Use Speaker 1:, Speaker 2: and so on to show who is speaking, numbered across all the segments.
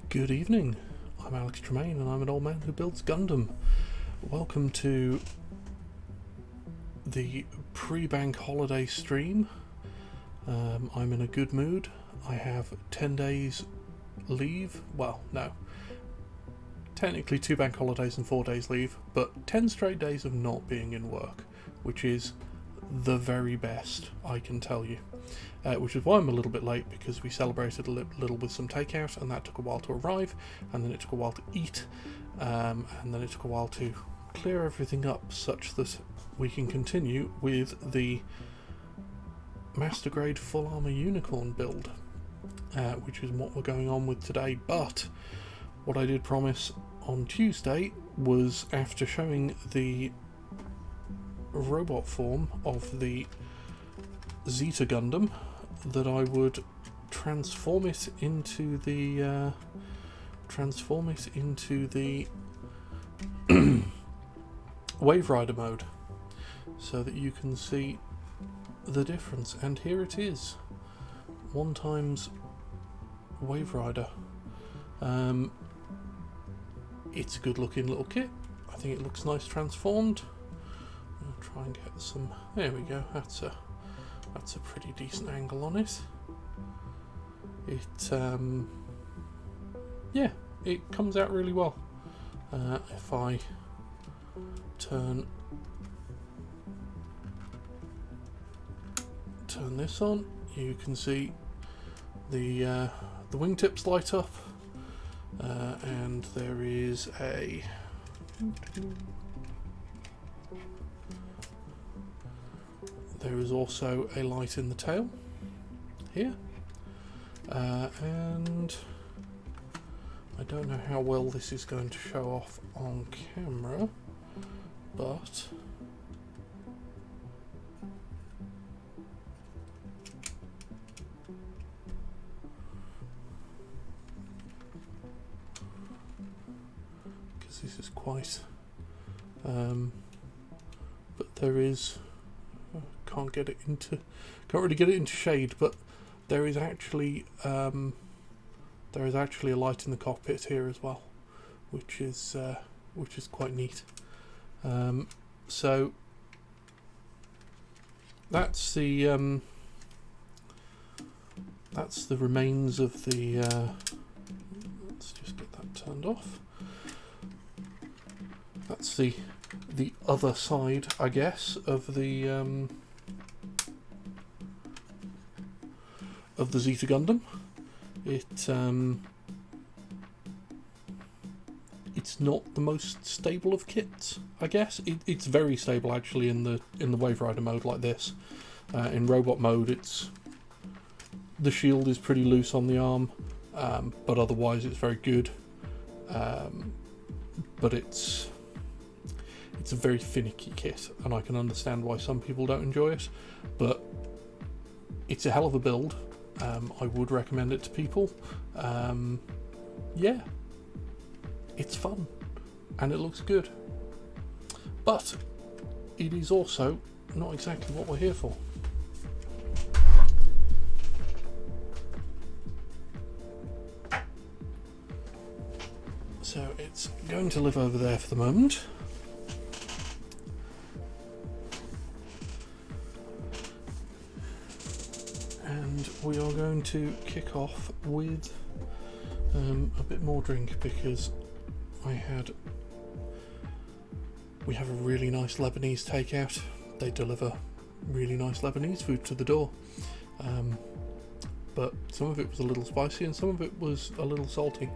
Speaker 1: Good evening, I'm Alex Tremaine and I'm an old man who builds Gundam. Welcome to the pre-bank holiday stream. I'm in a good mood. I have 10 days leave. Well, no. Technically 2 bank holidays and 4 days leave, but 10 straight days of not being in work, which is the very best, I can tell you. Which is why I'm a little bit late, because we celebrated a little with some takeout, and that took a while to arrive, and then it took a while to eat, and then it took a while to clear everything up such that we can continue with the Master Grade Full Armour Unicorn build, which is what we're going on with today. But what I did promise on Tuesday was, after showing the robot form of the Zeta Gundam, that I would transform it into the Wave Rider mode, so that you can see the difference. And here it is, 1x Wave Rider. It's a good looking little kit. I think it looks nice transformed. I'll try and get some. There we go. That's a pretty decent angle on it. Yeah, it comes out really well. If I turn this on, you can see the wingtips light up, and there is a also a light in the tail here, and I don't know how well this is going to show off on camera, but because this is quite but there is, can't really get it into shade, but there is actually a light in the cockpit here as well, which is quite neat. So that's the remains of the. Let's just get that turned off. That's the other side, I guess, of the Zeta Gundam. It's not the most stable of kits, I guess. It's very stable actually in the Wave Rider mode like this. In robot mode, the shield is pretty loose on the arm, but otherwise it's very good. But it's a very finicky kit, and I can understand why some people don't enjoy it, but it's a hell of a build. I would recommend it to people. Yeah, it's fun and it looks good, but it is also not exactly what we're here for. So it's going to live over there for the moment. And we are going to kick off with a bit more drink, because we have a really nice Lebanese takeout. They deliver really nice Lebanese food to the door, but some of it was a little spicy and some of it was a little salty.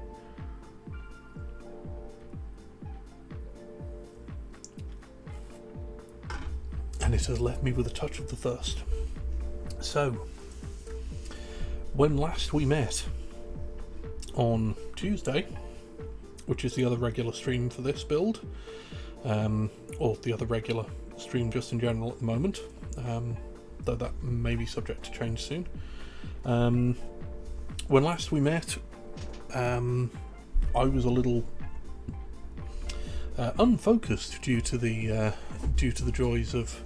Speaker 1: And it has left me with a touch of the thirst. So, when last we met on Tuesday, which is the other regular stream for this build, or the other regular stream just in general at the moment, though that may be subject to change soon. When last we met, I was a little unfocused due to the joys of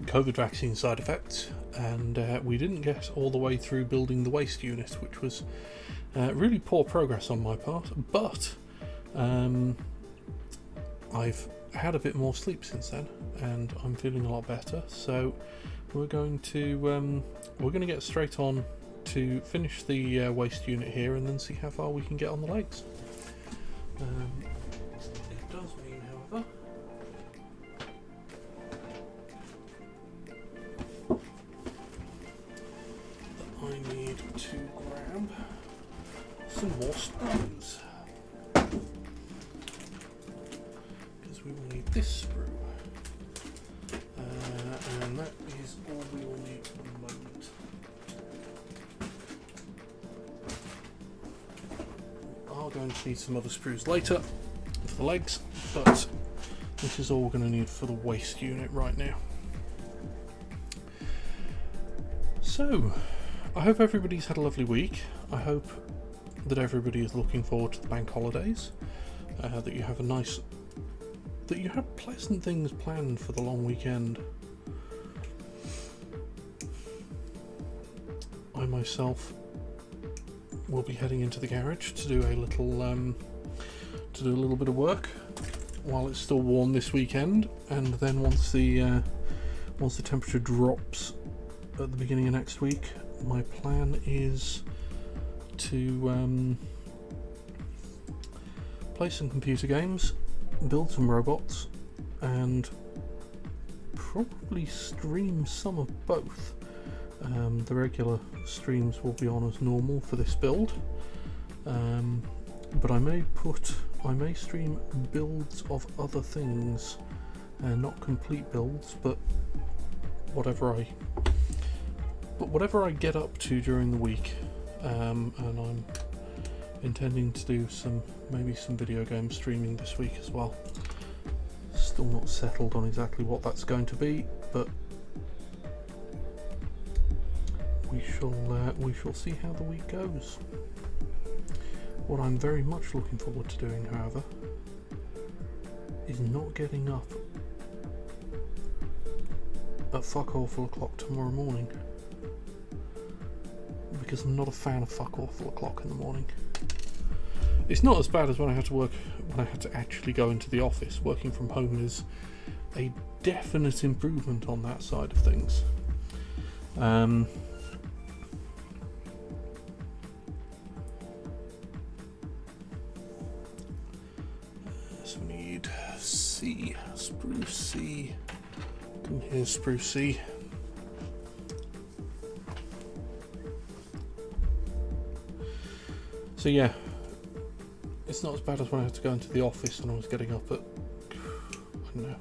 Speaker 1: COVID vaccine side effects, and we didn't get all the way through building the waste unit, which was really poor progress on my part, but I've had a bit more sleep since then and I'm feeling a lot better, so we're going to get straight on to finish the waste unit here and then see how far we can get on the legs. It does mean, however, that I need to grab some more sprues, because we will need this sprue, and that is all we will need for the moment. We are going to need some other sprues later for the legs, but this is all we're going to need for the waste unit right now. So, I hope everybody's had a lovely week. I hope that everybody is looking forward to the bank holidays, that you have pleasant things planned for the long weekend. I myself will be heading into the garage to do a little bit of work while it's still warm this weekend, and then once the temperature drops at the beginning of next week, my plan is to play some computer games, build some robots, and probably stream some of both. The regular streams will be on as normal for this build, but I may stream builds of other things, not complete builds, but whatever I get up to during the week, and I'm intending to do maybe some video game streaming this week as well. Still not settled on exactly what that's going to be, but we shall see how the week goes. What I'm very much looking forward to doing, however, is not getting up at fuck awful o'clock tomorrow morning, because I'm not a fan of fuck awful o'clock in the morning. It's not as bad as when I had to actually go into the office. Working from home is a definite improvement on that side of things. So we need C, spruce C. Come here, spruce C. So yeah, it's not as bad as when I had to go into the office and I was getting up at, I don't know,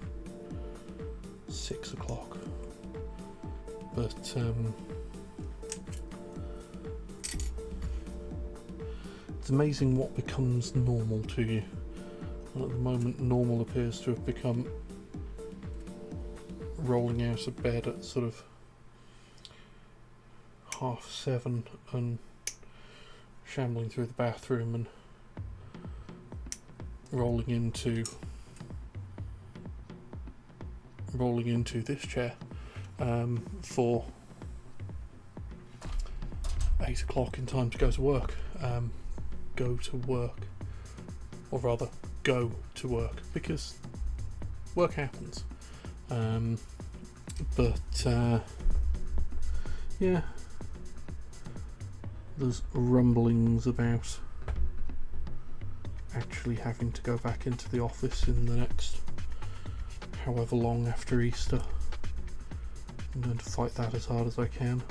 Speaker 1: 6 o'clock. But it's amazing what becomes normal to you. And at the moment, normal appears to have become rolling out of bed at sort of 7:30 and shambling through the bathroom and rolling into this chair for 8 o'clock in time to go to work. Go to work, because work happens. Yeah, there's rumblings about actually having to go back into the office in the next however long after Easter. I'm going to fight that as hard as I can.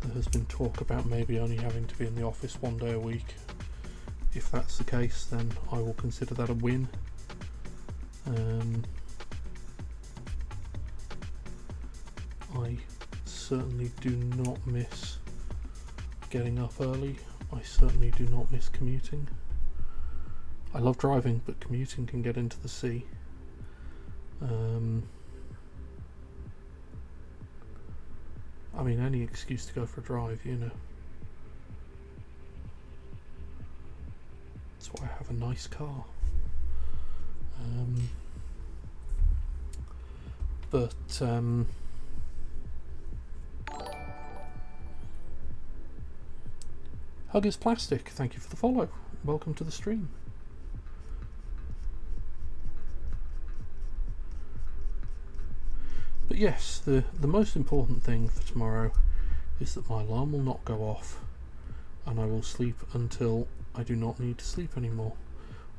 Speaker 1: There has been talk about maybe only having to be in the office one day a week. If that's the case, then I will consider that a win. I certainly do not miss getting up early. I certainly do not miss commuting. I love driving, but commuting can get into the sea. I mean, any excuse to go for a drive, you know. That's why I have a nice car. But Huggers Plastic, thank you for the follow. Welcome to the stream. But yes, the most important thing for tomorrow is that my alarm will not go off, and I will sleep until I do not need to sleep anymore.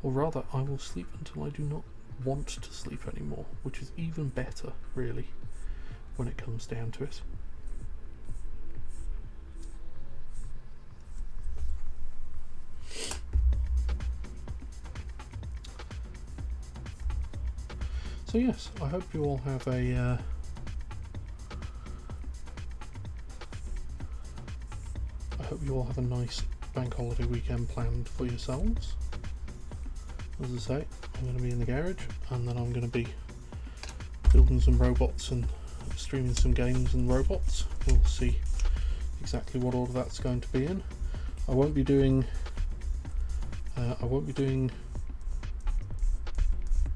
Speaker 1: Or rather, I will sleep until I do not want to sleep anymore, which is even better, really, when it comes down to it. So yes, I hope you all have a nice bank holiday weekend planned for yourselves. As I say, I'm going to be in the garage, and then I'm going to be building some robots and streaming some games and robots. We'll see exactly what order that's going to be in. I won't be doing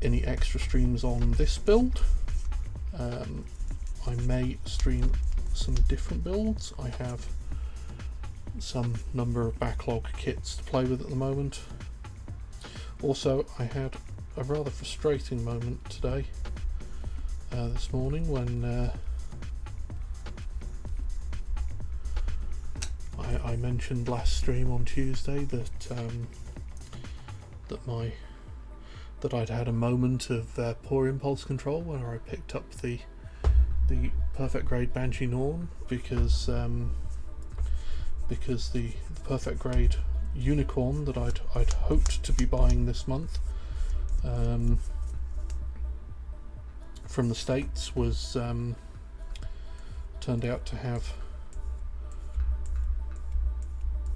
Speaker 1: any extra streams on this build. I may stream some different builds. I have some number of backlog kits to play with at the moment. Also, I had a rather frustrating moment today, this morning, when I mentioned last stream on Tuesday that I'd had a moment of poor impulse control when I picked up the perfect grade Banshee Norn because the perfect grade unicorn that I'd hoped to be buying this month from the States was turned out to have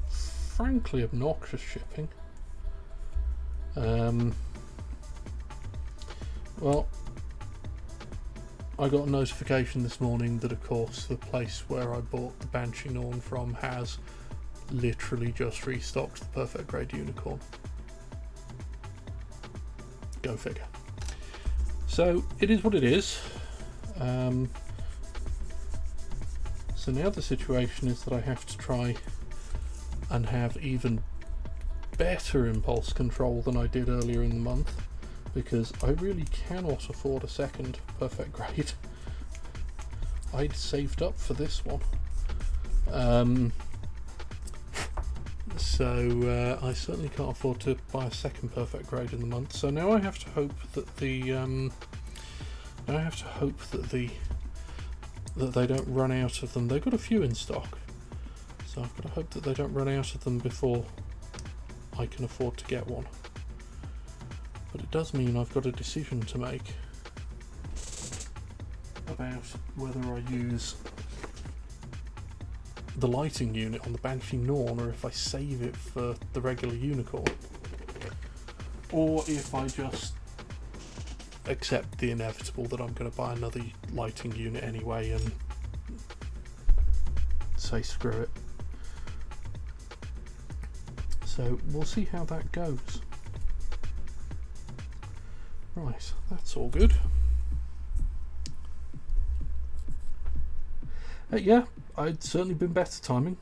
Speaker 1: frankly obnoxious shipping. Well, I got a notification this morning that, of course, the place where I bought the Banshee Norn from has literally just restocked the perfect grade unicorn. Go figure. So it is what it is. So now the situation is that I have to try and have even better impulse control than I did earlier in the month, because I really cannot afford a second perfect grade. I'd saved up for this one. So I certainly can't afford to buy a second perfect grade in the month. So now I have to hope that that they don't run out of them. They've got a few in stock, so I've got to hope that they don't run out of them before I can afford to get one. But it does mean I've got a decision to make about whether I use the lighting unit on the Banshee Norn, or if I save it for the regular unicorn, or if I just accept the inevitable that I'm going to buy another lighting unit anyway and say screw it. So we'll see how that goes. Right, that's all good. Yeah, I'd certainly been better timing.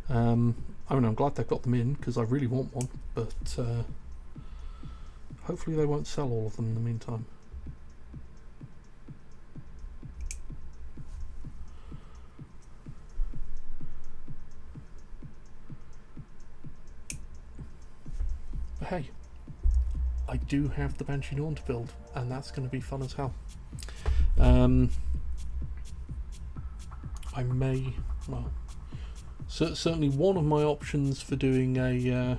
Speaker 1: I mean, I'm glad they've got them in because I really want one, but hopefully they won't sell all of them in the meantime. But hey, I do have the Banshee Norn to build, and that's going to be fun as hell. I may, well, certainly one of my options for doing a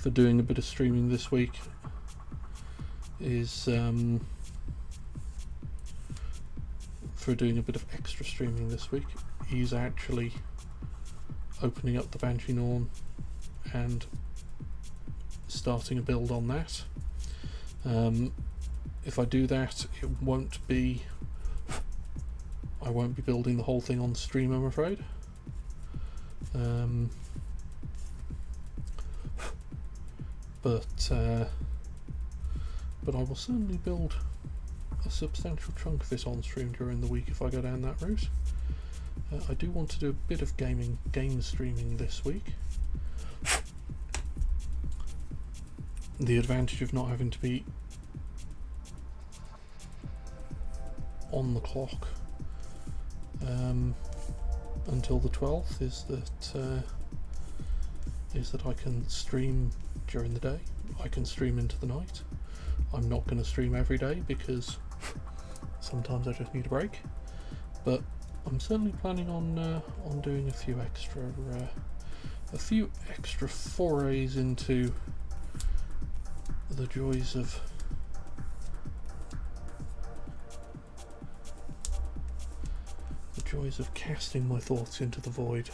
Speaker 1: bit of streaming this week is for doing a bit of extra streaming this week is actually opening up the Banshee Norn and starting a build on that. If I do that, I won't be building the whole thing on stream, I'm afraid. But I will certainly build a substantial chunk of it on stream during the week if I go down that route. I do want to do a bit of game streaming this week. The advantage of not having to be on the clock until the 12th is that I can stream during the day. I can stream into the night. I'm not going to stream every day because sometimes I just need a break, but I'm certainly planning on doing a few extra forays into the joys of casting my thoughts into the void.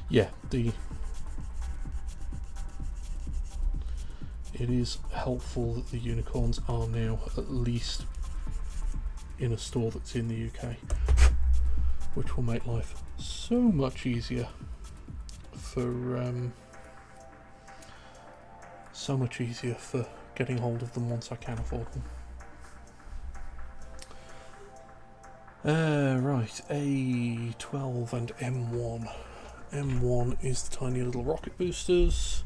Speaker 1: Yeah, it is helpful that the unicorns are now at least in a store that's in the UK, which will make life so much easier for getting hold of them once I can afford them. Right, A12 and M1. M1 is the tiny little rocket boosters.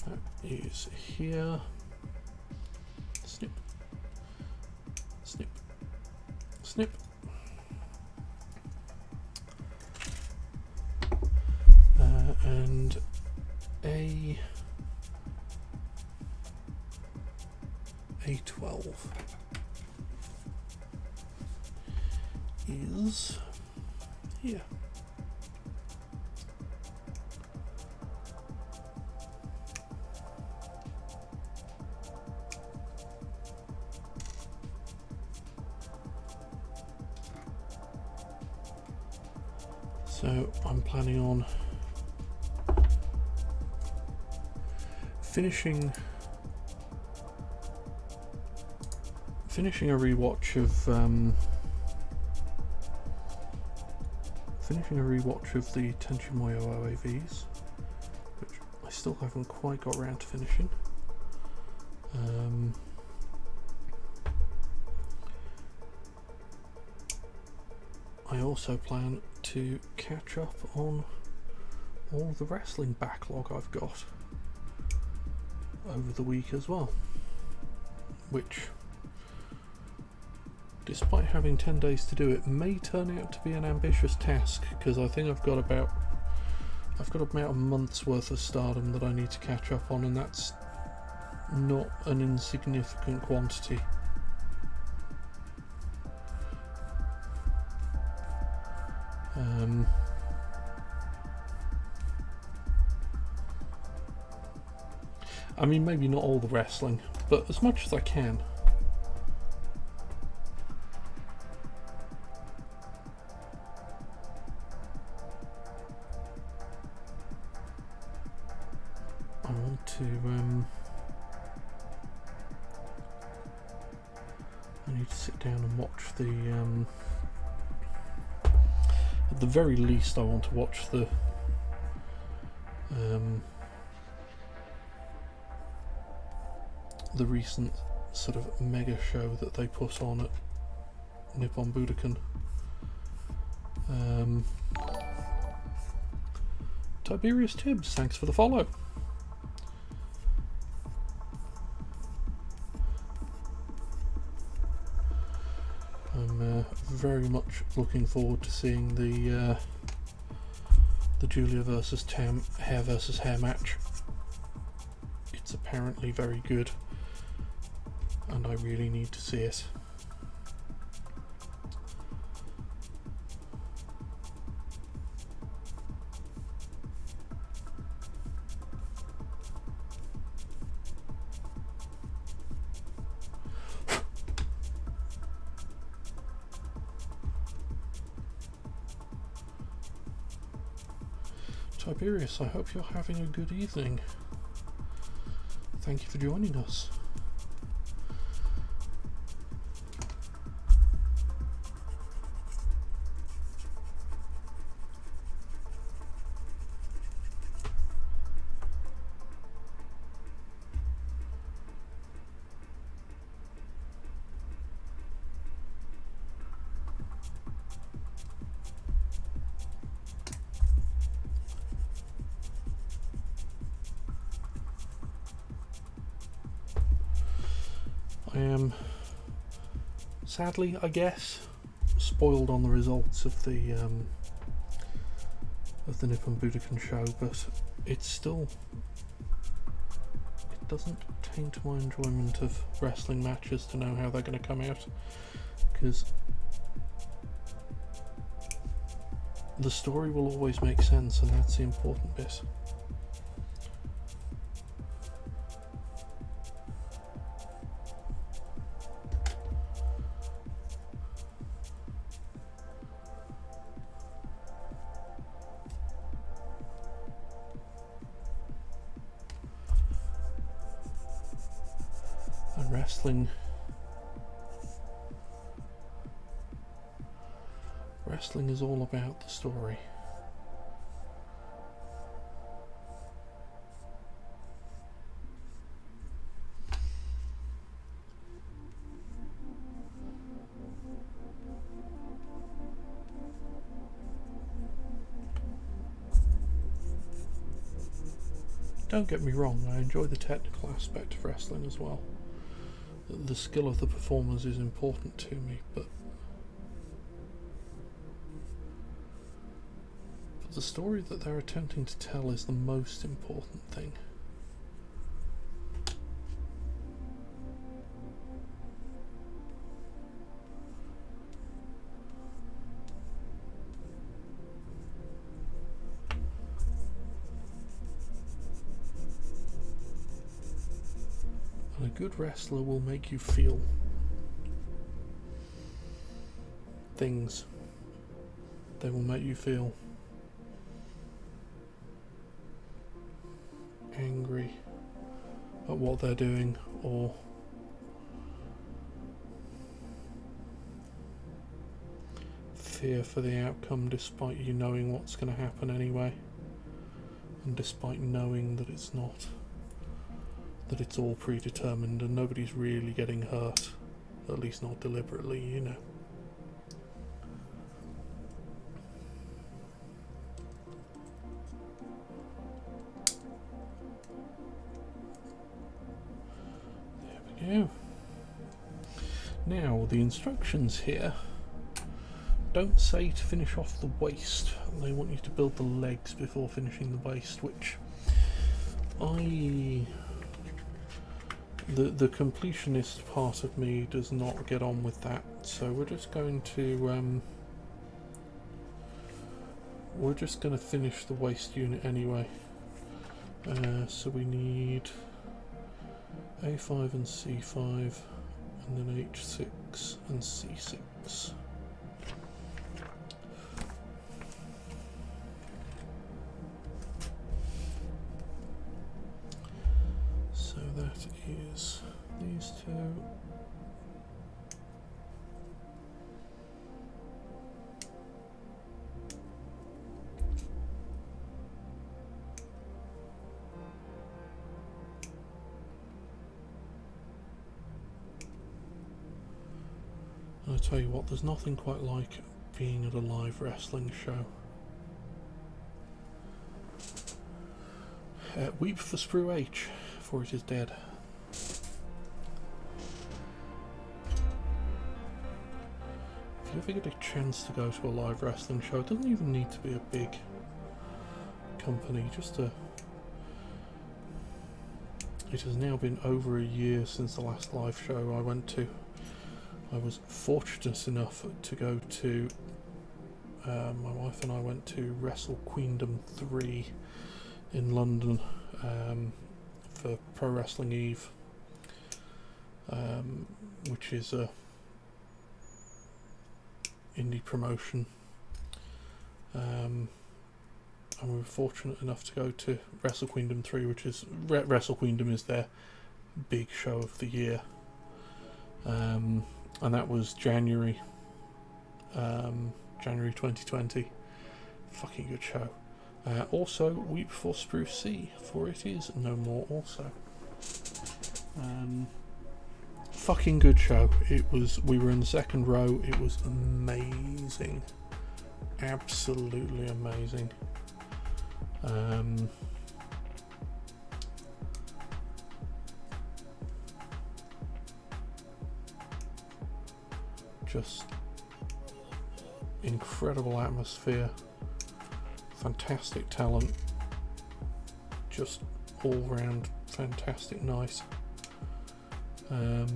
Speaker 1: That is here. Snip. Snip. Snip. And A12 is here. So I'm planning on finishing a rewatch of the Tenchi Muyo OAVs, which I still haven't quite got around to finishing. I also plan to catch up on all the wrestling backlog I've got over the week as well, which, despite having 10 days to do it, may turn out to be an ambitious task, because I think I've got about a month's worth of Stardom that I need to catch up on, and that's not an insignificant quantity. I mean, maybe not all the wrestling, but as much as I can. I want to, I need to sit down and watch the, at the very least I want to watch the, the recent sort of mega show that they put on at Nippon Budokan. Tiberius Tibbs, thanks for the follow. I'm very much looking forward to seeing the Julia versus Tam hair versus hair match. It's apparently very good, and I really need to see it. Tiberius, I hope you're having a good evening. Thank you for joining us. I am, sadly, I guess, spoiled on the results of the Nippon Budokan show, but it's still, it doesn't taint my enjoyment of wrestling matches to know how they're going to come out, because the story will always make sense, and that's the important bit. And wrestling is all about the story. Don't get me wrong, I enjoy the technical aspect of wrestling as well. The skill of the performers is important to me, but the story that they're attempting to tell is the most important thing. And a good wrestler will make you feel things. They will make you feel angry at what they're doing, or fear for the outcome despite you knowing what's going to happen anyway, and despite knowing that it's not, that it's all predetermined and nobody's really getting hurt, at least not deliberately, you know. Yeah. Now, the instructions here don't say to finish off the waist. They want you to build the legs before finishing the waist, which the completionist part of me does not get on with that. So we're just going to finish the waist unit anyway. So we need A5 and C5, and then H6 and C6. So that is these two. I tell you what, there's nothing quite like being at a live wrestling show. Weep for Sprue H, for it is dead. If you ever get a chance to go to a live wrestling show, it doesn't even need to be a big company, just a... It has now been over a year since the last live show I went to. I was fortunate enough to go to, my wife and I went to Wrestle Queendom 3 in London for Pro Wrestling Eve, which is a indie promotion. and we were fortunate enough to go to Wrestle Kingdom 3, which is Wrestle Kingdom is their big show of the year, and that was January 2020. Fucking good show. Also, week before Spruce Sea, for it is no more. Also, fucking good show. It was. We were in the second row. It was amazing, absolutely amazing. Just incredible atmosphere, fantastic talent, just all round fantastic night. That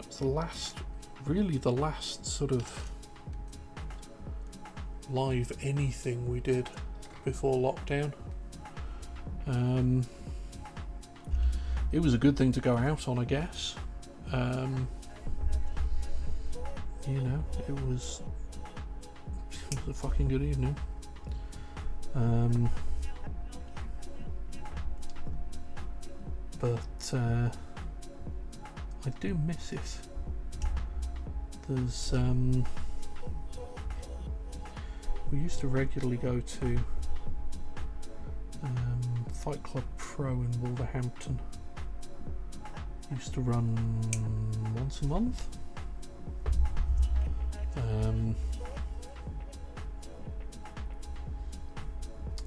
Speaker 1: was the last sort of live anything we did before lockdown. It was a good thing to go out on, I guess. You know, it was a fucking good evening. But I do miss it. There's we used to regularly go to Fight Club Pro in Wolverhampton. Used to run once a month.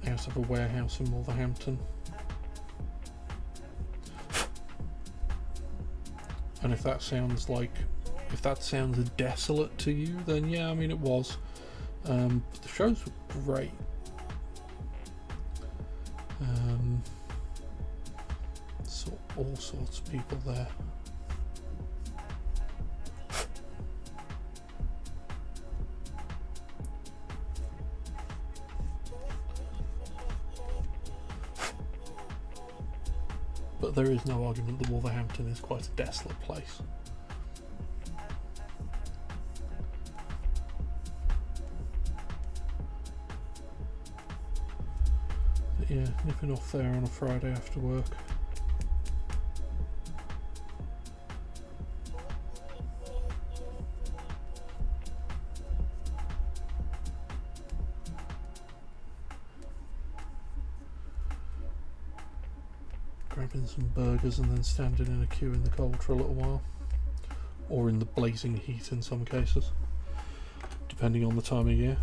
Speaker 1: Out of a warehouse in Wolverhampton. And if that sounds desolate to you, then yeah, I mean it was. But the shows were great. Saw all sorts of people there. But there is no argument that Wolverhampton is quite a desolate place. But yeah, nipping off there on a Friday after work. Grabbing some burgers and then standing in a queue in the cold for a little while, or in the blazing heat in some cases, depending on the time of year.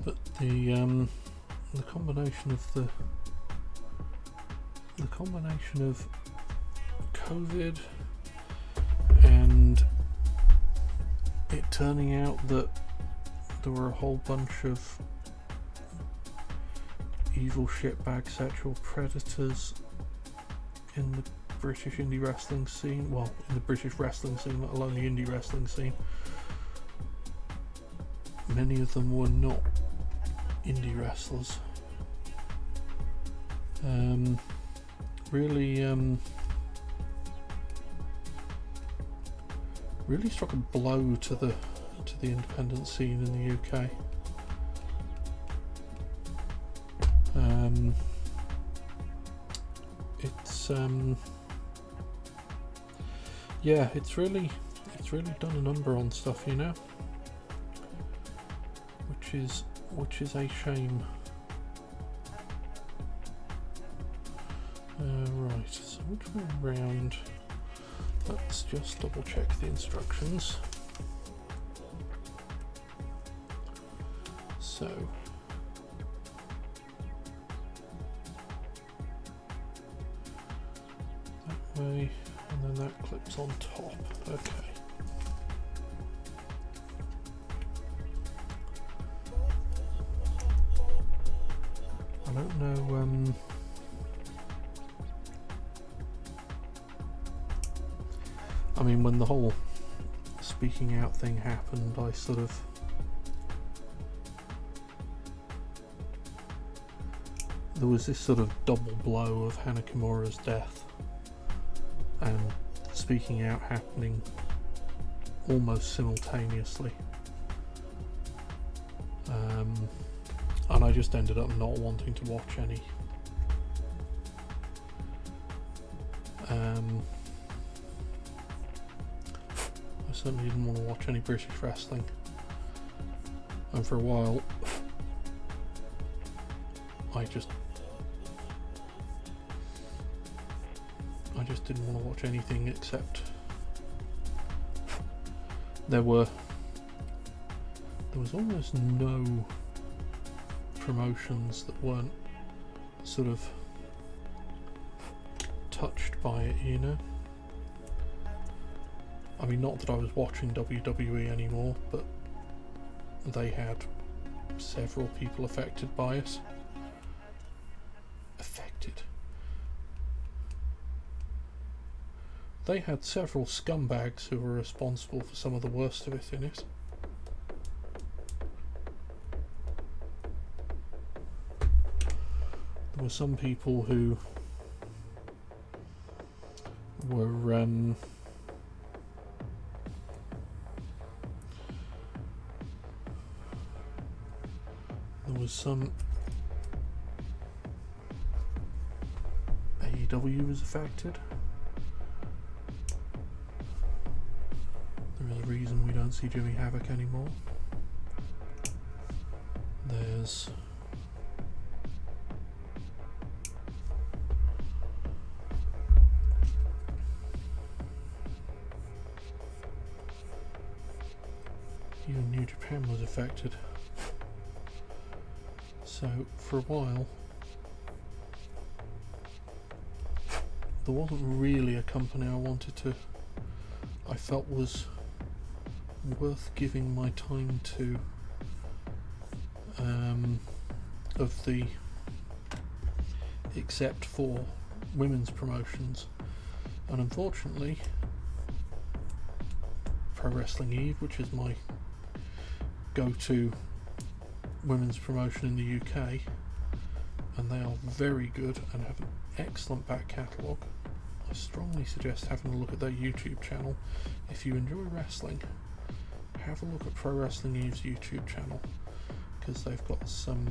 Speaker 1: But the combination of COVID and it turning out that there were a whole bunch of evil shitbag sexual predators in the British indie wrestling scene, well, in the British wrestling scene, let alone the indie wrestling scene. Many of them were not indie wrestlers. Really struck a blow to the independent scene in the UK. It's really done a number on stuff, you know, which is a shame. Right, so which way round? Let's just double check the instructions. So that way, and then that clips on top. Okay. I don't know. I mean, when the whole speaking out thing happened, I sort of there was this sort of double blow of Hana Kimura's death and speaking out happening almost simultaneously. And I just ended up not wanting to watch any. I certainly didn't want to watch any British wrestling. And for a while, I just didn't want to watch anything except there was almost no promotions that weren't sort of touched by it, you know? I mean, not that I was watching WWE anymore, but they had several people affected by it. They had several scumbags who were responsible for some of the worst of it in it. There were some people who were there was some AEW was affected. There is a reason we don't see Jimmy Havoc anymore. There's even New Japan was affected. So for a while there wasn't really a company I felt was worth giving my time to of the, except for women's promotions. And unfortunately Pro Wrestling Eve, which is my go-to women's promotion in the UK, and they are very good and have an excellent back catalogue. I strongly suggest having a look at their YouTube channel. If you enjoy wrestling, have a look at Pro Wrestling Eve's YouTube channel, because they've got some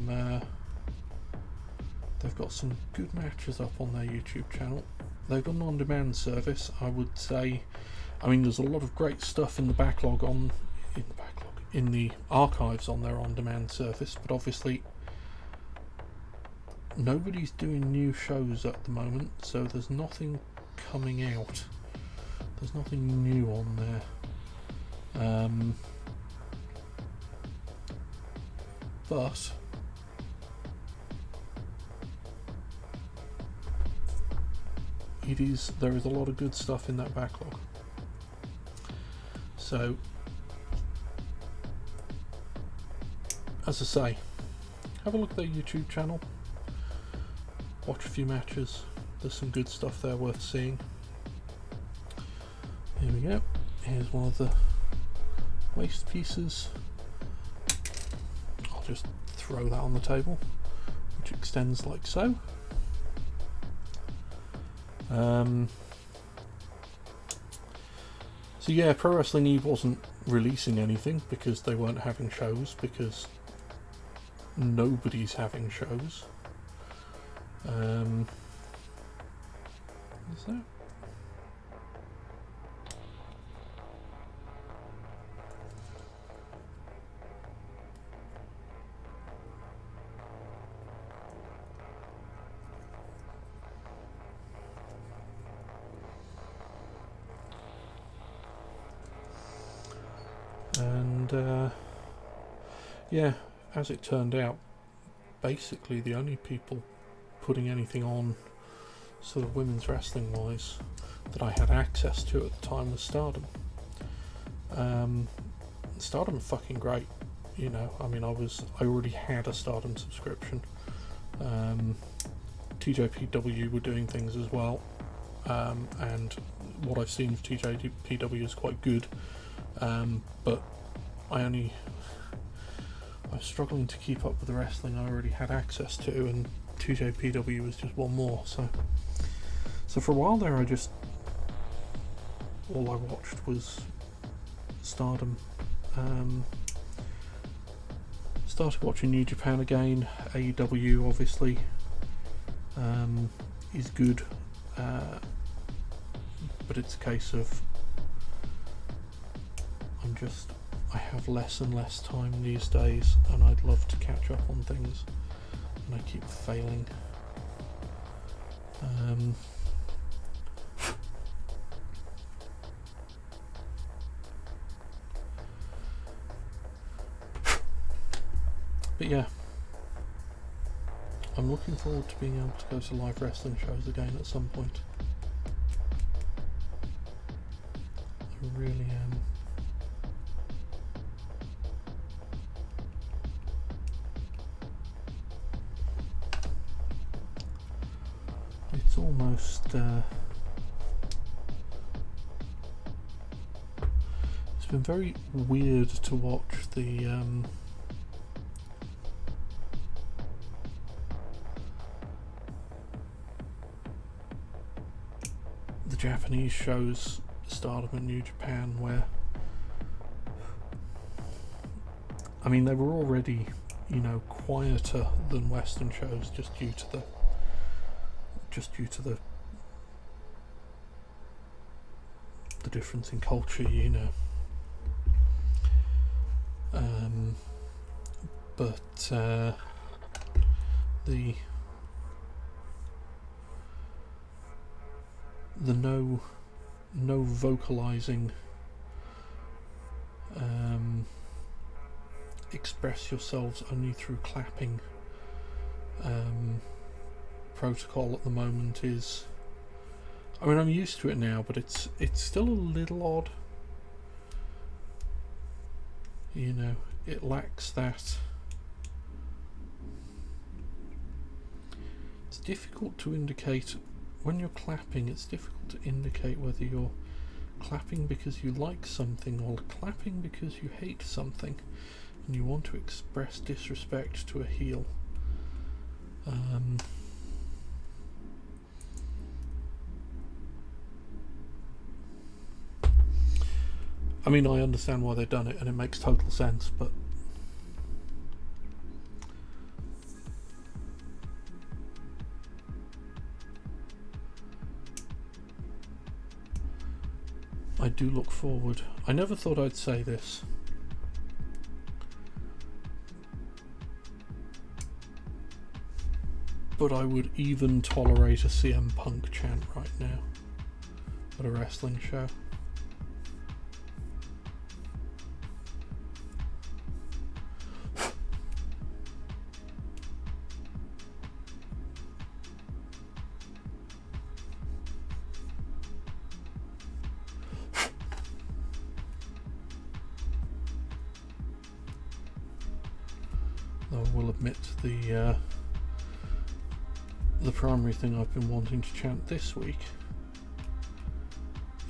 Speaker 1: good matches up on their YouTube channel. They've got an on-demand service, I would say. I mean, there's a lot of great stuff in the in the archives on their on-demand service, but obviously nobody's doing new shows at the moment, so there's nothing coming out. There's nothing new on there. But there is a lot of good stuff in that backlog. So, as I say, have a look at their YouTube channel, watch a few matches. There's some good stuff there worth seeing. Here we go. Here's one of the waste pieces. I'll just throw that on the table, which extends like so. So yeah, Pro Wrestling Eve wasn't releasing anything because they weren't having shows, because nobody's having shows. Is that? And yeah, as it turned out, basically the only people putting anything on sort of women's wrestling wise that I had access to at the time was Stardom. Stardom are fucking great, you know. I mean, I already had a Stardom subscription. TJPW were doing things as well, and what I've seen of TJPW is quite good, but I was struggling to keep up with the wrestling I already had access to, and TJPW was just one more. So for a while there, all I watched was Stardom. Started watching New Japan again. AEW obviously is good, but it's a case of I have less and less time these days, and I'd love to catch up on things, and I keep failing. But yeah, I'm looking forward to being able to go to live wrestling shows again at some point. I really am. It's almost it's been very weird to watch the Japanese shows, Stardom and New Japan, where I mean they were already, quieter than Western shows just due to the difference in culture, but the no vocalizing, express yourselves only through clapping protocol at the moment is, I mean, I'm used to it now, but it's still a little odd. It lacks that. It's difficult to indicate when you're clapping. It's difficult to indicate whether you're clapping because you like something or clapping because you hate something and you want to express disrespect to a heel. I mean, I understand why they've done it and it makes total sense, but I do look forward. I never thought I'd say this, but I would even tolerate a CM Punk chant right now at a wrestling show. I will admit the primary thing I've been wanting to chant this week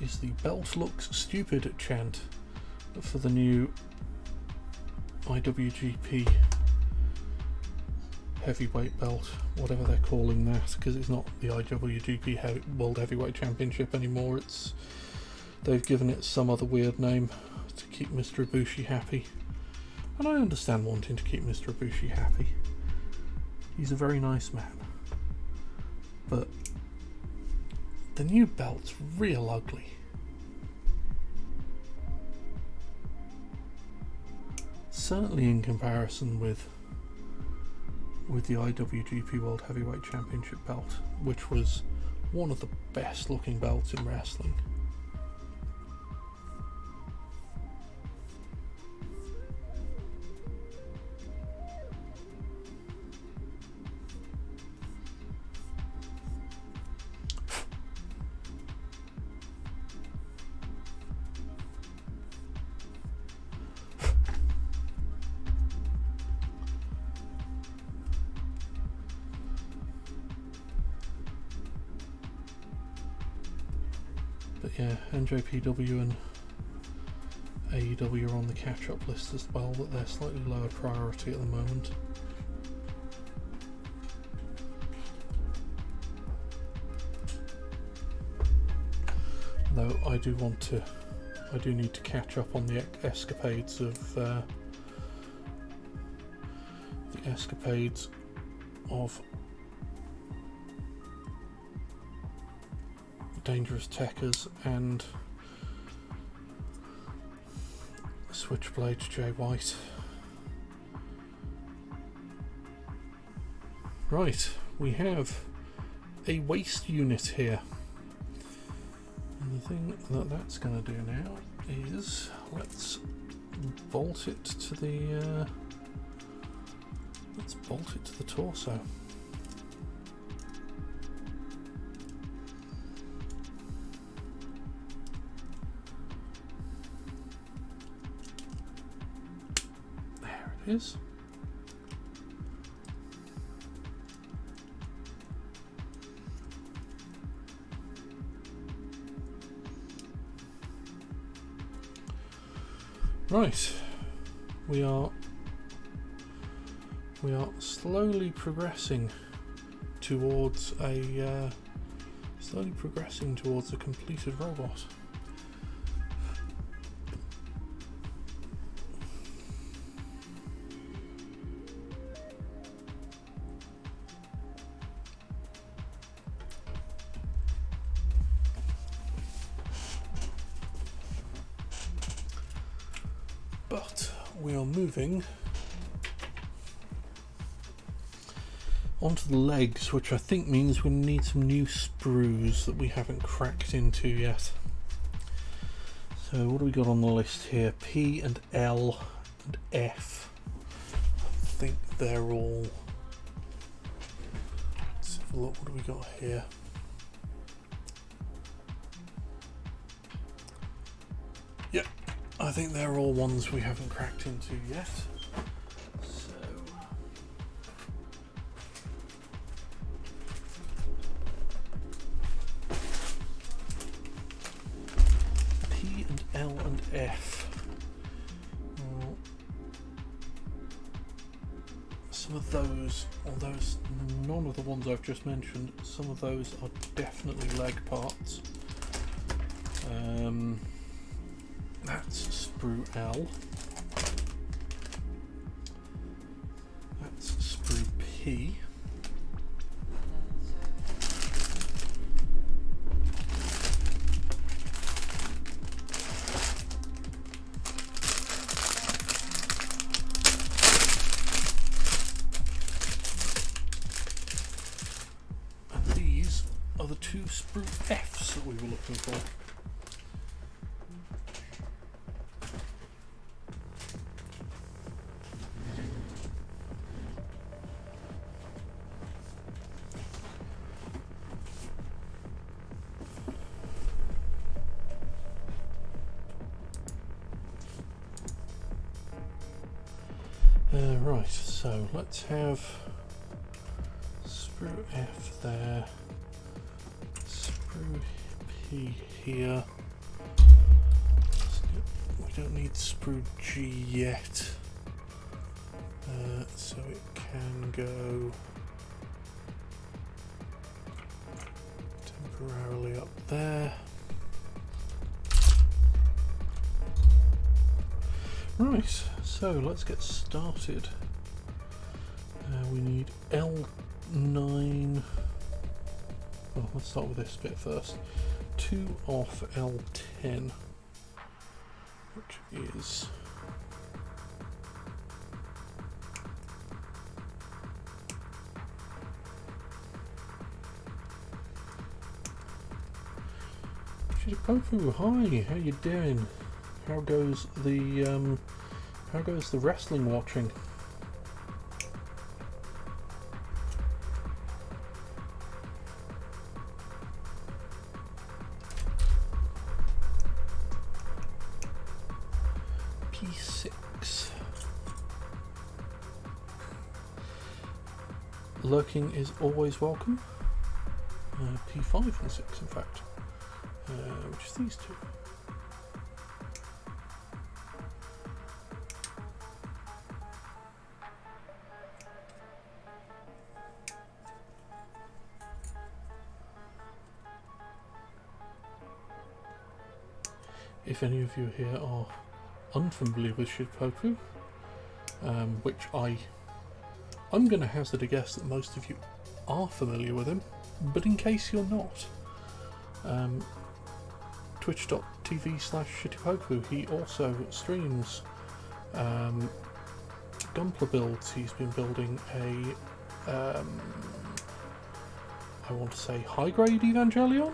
Speaker 1: is the "Belt looks stupid" chant for the new IWGP heavyweight belt, whatever they're calling that, because it's not the IWGP World Heavyweight Championship anymore. They've given it some other weird name to keep Mr. Ibushi happy. And I understand wanting to keep Mr. Ibushi happy. He's a very nice man. But the new belt's real ugly. Certainly in comparison with the IWGP World Heavyweight Championship belt, which was one of the best looking belts in wrestling. But yeah, NJPW and AEW are on the catch-up list as well, but they're slightly lower priority at the moment. Though I do need to catch up on the escapades of dangerous techers and Switchblade J White. Right, we have a waste unit here. And the thing that that's going to do now is let's bolt it to the torso. There it is. Right, we are slowly progressing towards a completed robot. But we are moving onto the legs, which I think means we need some new sprues that we haven't cracked into yet. So what do we got on the list here? P and L and F. I think they're all... Let's have a look, what do we got here? Yep, I think they're all ones we haven't cracked into yet. So P and L and F. Well, some of those, although none of the ones I've just mentioned, some of those are definitely leg parts. That's sprue L. That's sprue P. And these are the two sprue Fs that we were looking for. Right, so let's have sprue F there, sprue P here. We don't need sprue G yet, so it can go temporarily up there. Right, so let's get started. We need L9. Well, let's start with this bit first. 2 off L10, which is Shidopofu, hi, how you doing? How goes the wrestling watching? P6. Lurking is always welcome. P5 and 6, in fact, which is these two. if any of you here are unfamiliar with Shitoku, which I'm going to hazard a guess that most of you are familiar with him, but in case you're not, twitch.tv/Shitoku, he also streams Gunpla builds. He's been building a, I want to say high grade Evangelion?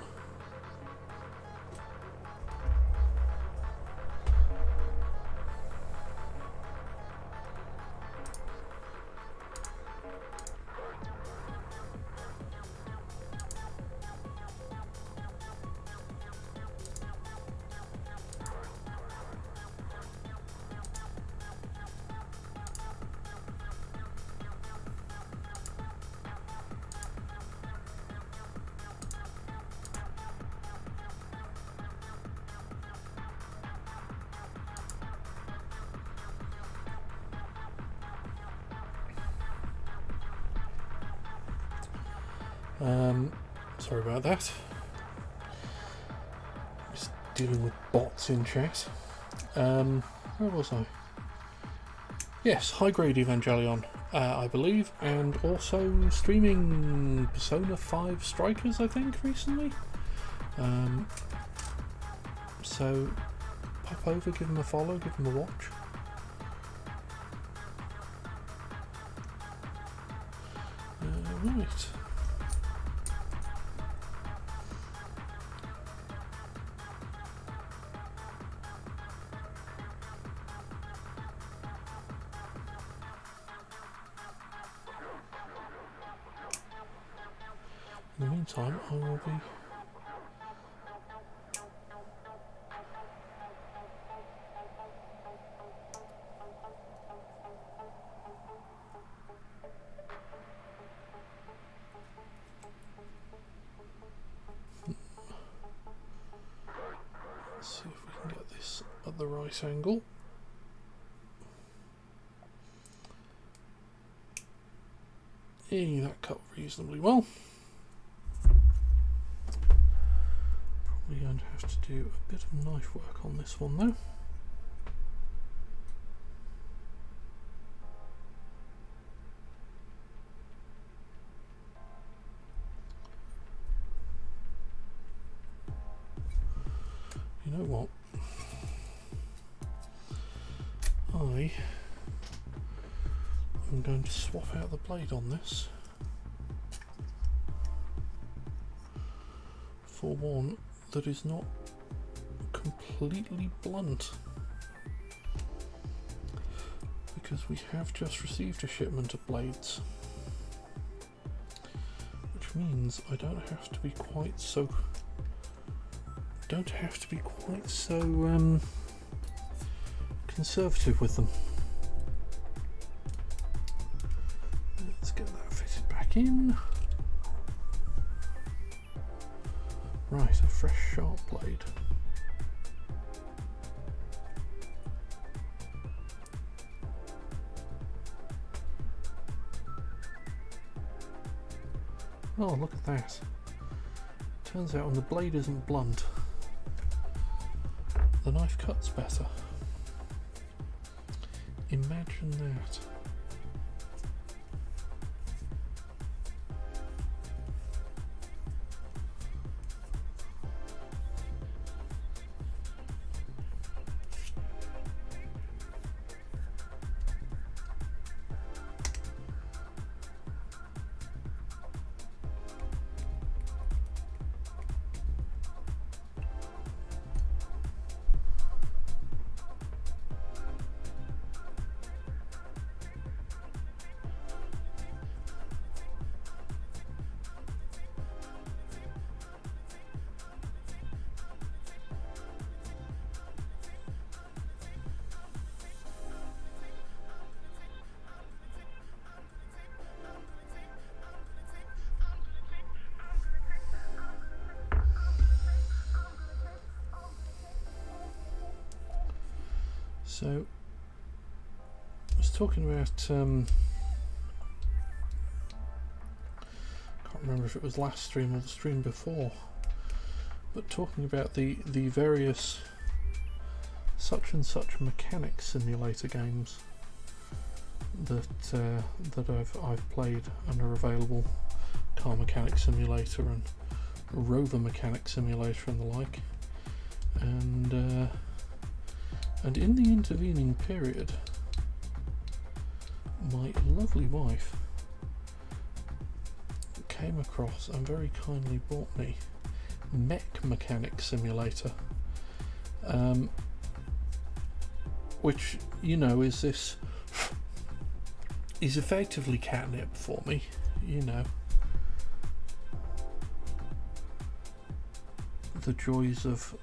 Speaker 1: Sorry about that. Just dealing with bots in chat. Where was I? Yes, high grade Evangelion, I believe, and also streaming Persona 5 Strikers, I think, recently. So pop over, give him a follow, give him a watch. Right. In the meantime, I will be let's see if we can get this at the right angle. That cut reasonably well. Probably going to have to do a bit of knife work on this one though. You know what? I'm going to swap out the blade on this for one that is not completely blunt, because we have just received a shipment of blades, which means I don't have to be quite so conservative with them. Let's get that fitted back in. Right, a fresh sharp blade. Oh, look at that. Turns out when the blade isn't blunt, the knife cuts better. Imagine that. So, I was talking about, can't remember if it was last stream or the stream before, but talking about the various such and such mechanic simulator games that I've played and are available. Car Mechanic Simulator and Rover Mechanic Simulator and the like. And in the intervening period, my lovely wife came across and very kindly bought me Mech Mechanic Simulator, which, you know, is effectively catnip for me, you know. The joys of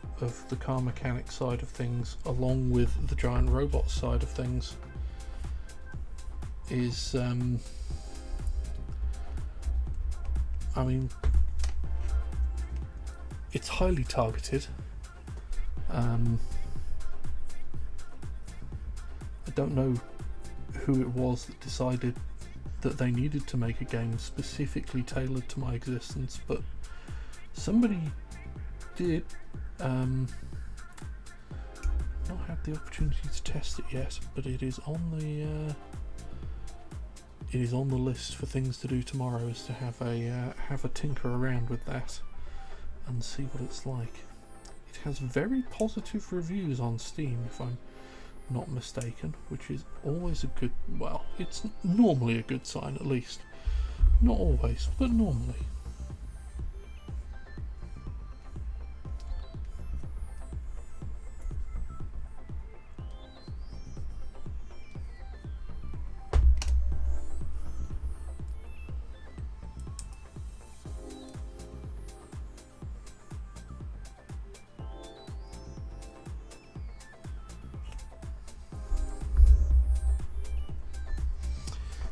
Speaker 1: the car mechanic side of things, along with the giant robot side of things, is I mean, it's highly targeted. I don't know who it was that decided that they needed to make a game specifically tailored to my existence, but somebody did. Not had the opportunity to test it yet, but it is on the list for things to do tomorrow, is to have a tinker around with that and see what it's like. It has very positive reviews on Steam, if I'm not mistaken, which is always a good, well, it's normally a good sign, at least. Not always, but normally.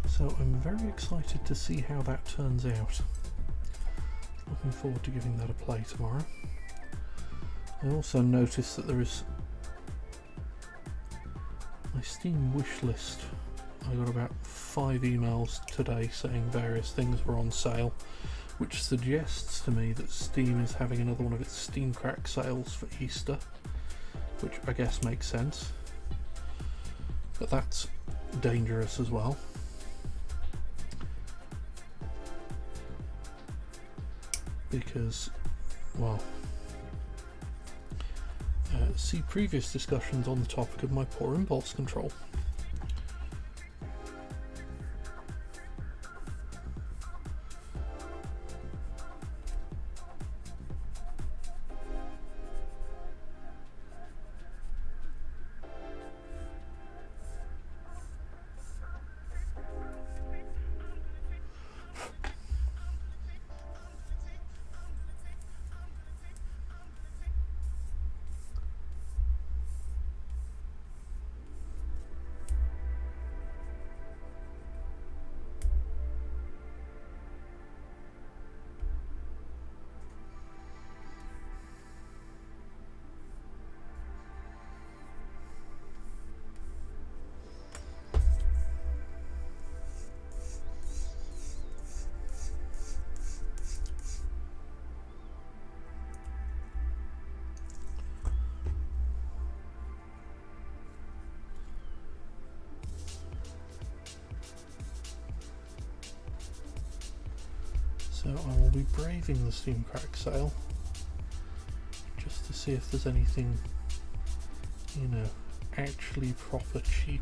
Speaker 1: So I'm very excited to see how that turns out. Looking forward to giving that a play tomorrow. I also noticed that there is my Steam wish list. I got about 5 emails today saying various things were on sale, which suggests to me that Steam is having another one of its Steam Crack sales for Easter, which I guess makes sense. But that's dangerous as well. Because, well, see previous discussions on the topic of my poor impulse control. So I will be braving the Steam Crack sale just to see if there's anything, you know, actually proper cheap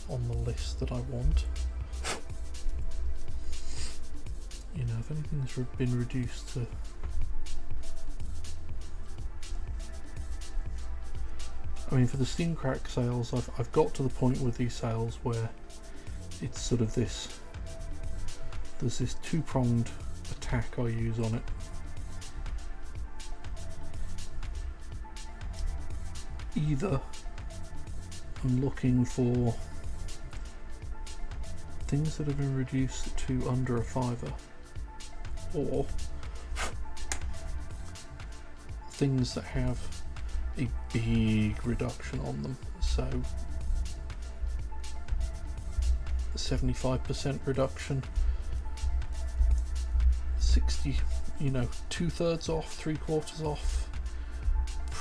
Speaker 1: on the list that I want. You know, if anything's been reduced to I mean, for the Steam Crack sales, I've got to the point with these sales where it's sort of this, there's this two-pronged attack I use on it. Either I'm looking for things that have been reduced to under a £5, or things that have a big reduction on them. So 75% reduction, 60, you know, 2/3 off, 3/4 off,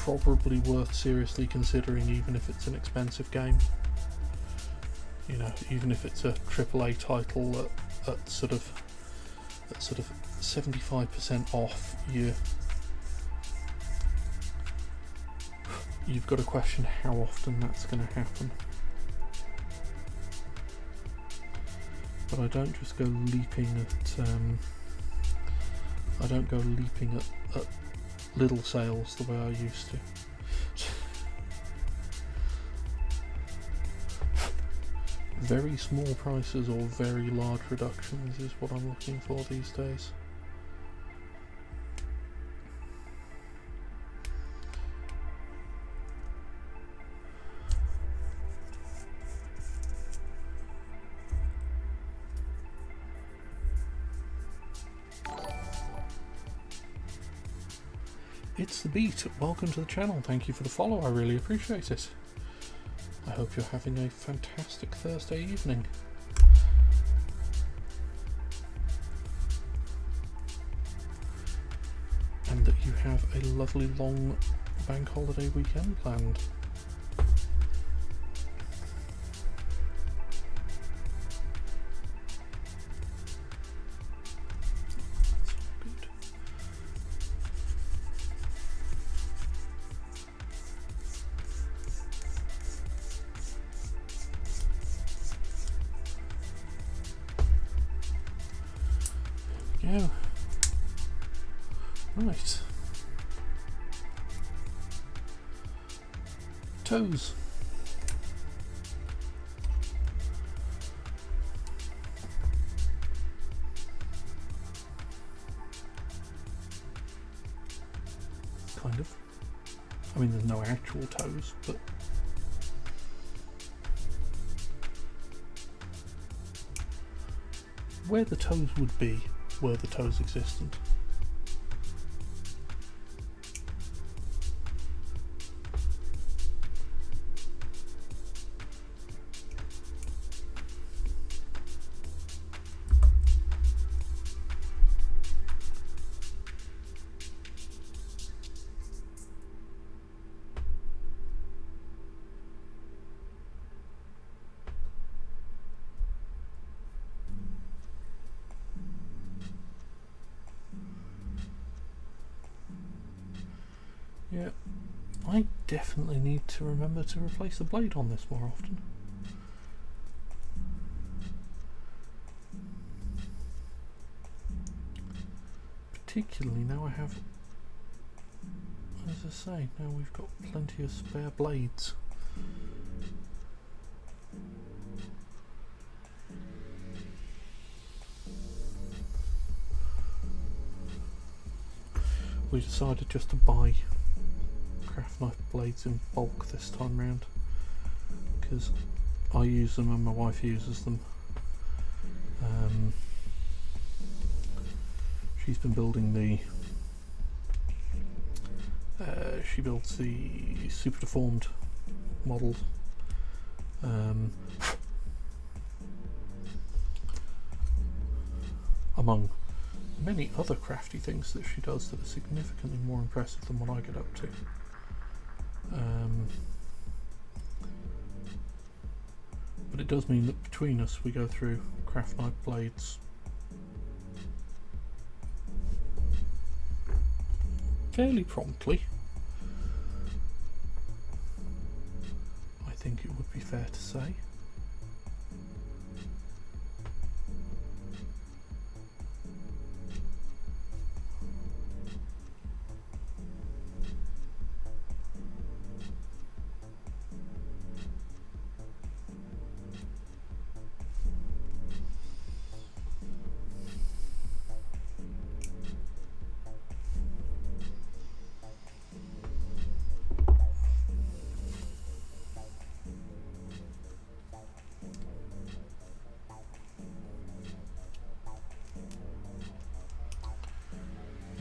Speaker 1: probably worth seriously considering, even if it's an expensive game. You know, even if it's a AAA title at sort of 75% off, you've got to question how often that's going to happen. But I don't just go leaping at at little sales the way I used to. Very small prices or very large reductions is what I'm looking for these days. It's the Beat. Welcome to the channel. Thank you for the follow. I really appreciate it. I hope you're having a fantastic Thursday evening. And that you have a lovely long bank holiday weekend planned. Yeah. Right. Toes. Kind of. I mean, there's no actual toes, but where the toes would be were the toes existent. Yeah, I definitely need to remember to replace the blade on this more often. Particularly now I have, as I say, now we've got plenty of spare blades. We decided just to buy craft knife blades in bulk this time round because I use them and my wife uses them. She's been building she builds the super deformed models, among many other crafty things that she does that are significantly more impressive than what I get up to. But it does mean that between us we go through craft knife blades fairly promptly. I think it would be fair to say.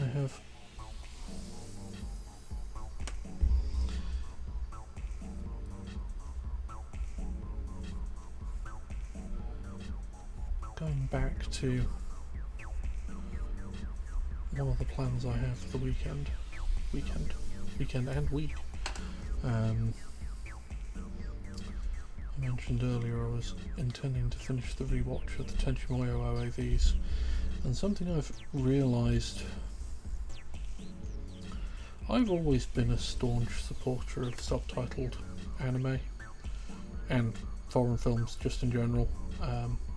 Speaker 1: I have going back to one of the plans I have for the weekend. weekend and week. I mentioned earlier I was intending to finish the rewatch of the Tenchi Muyo OAVs, and something I've realised, I've always been a staunch supporter of subtitled anime and foreign films just in general,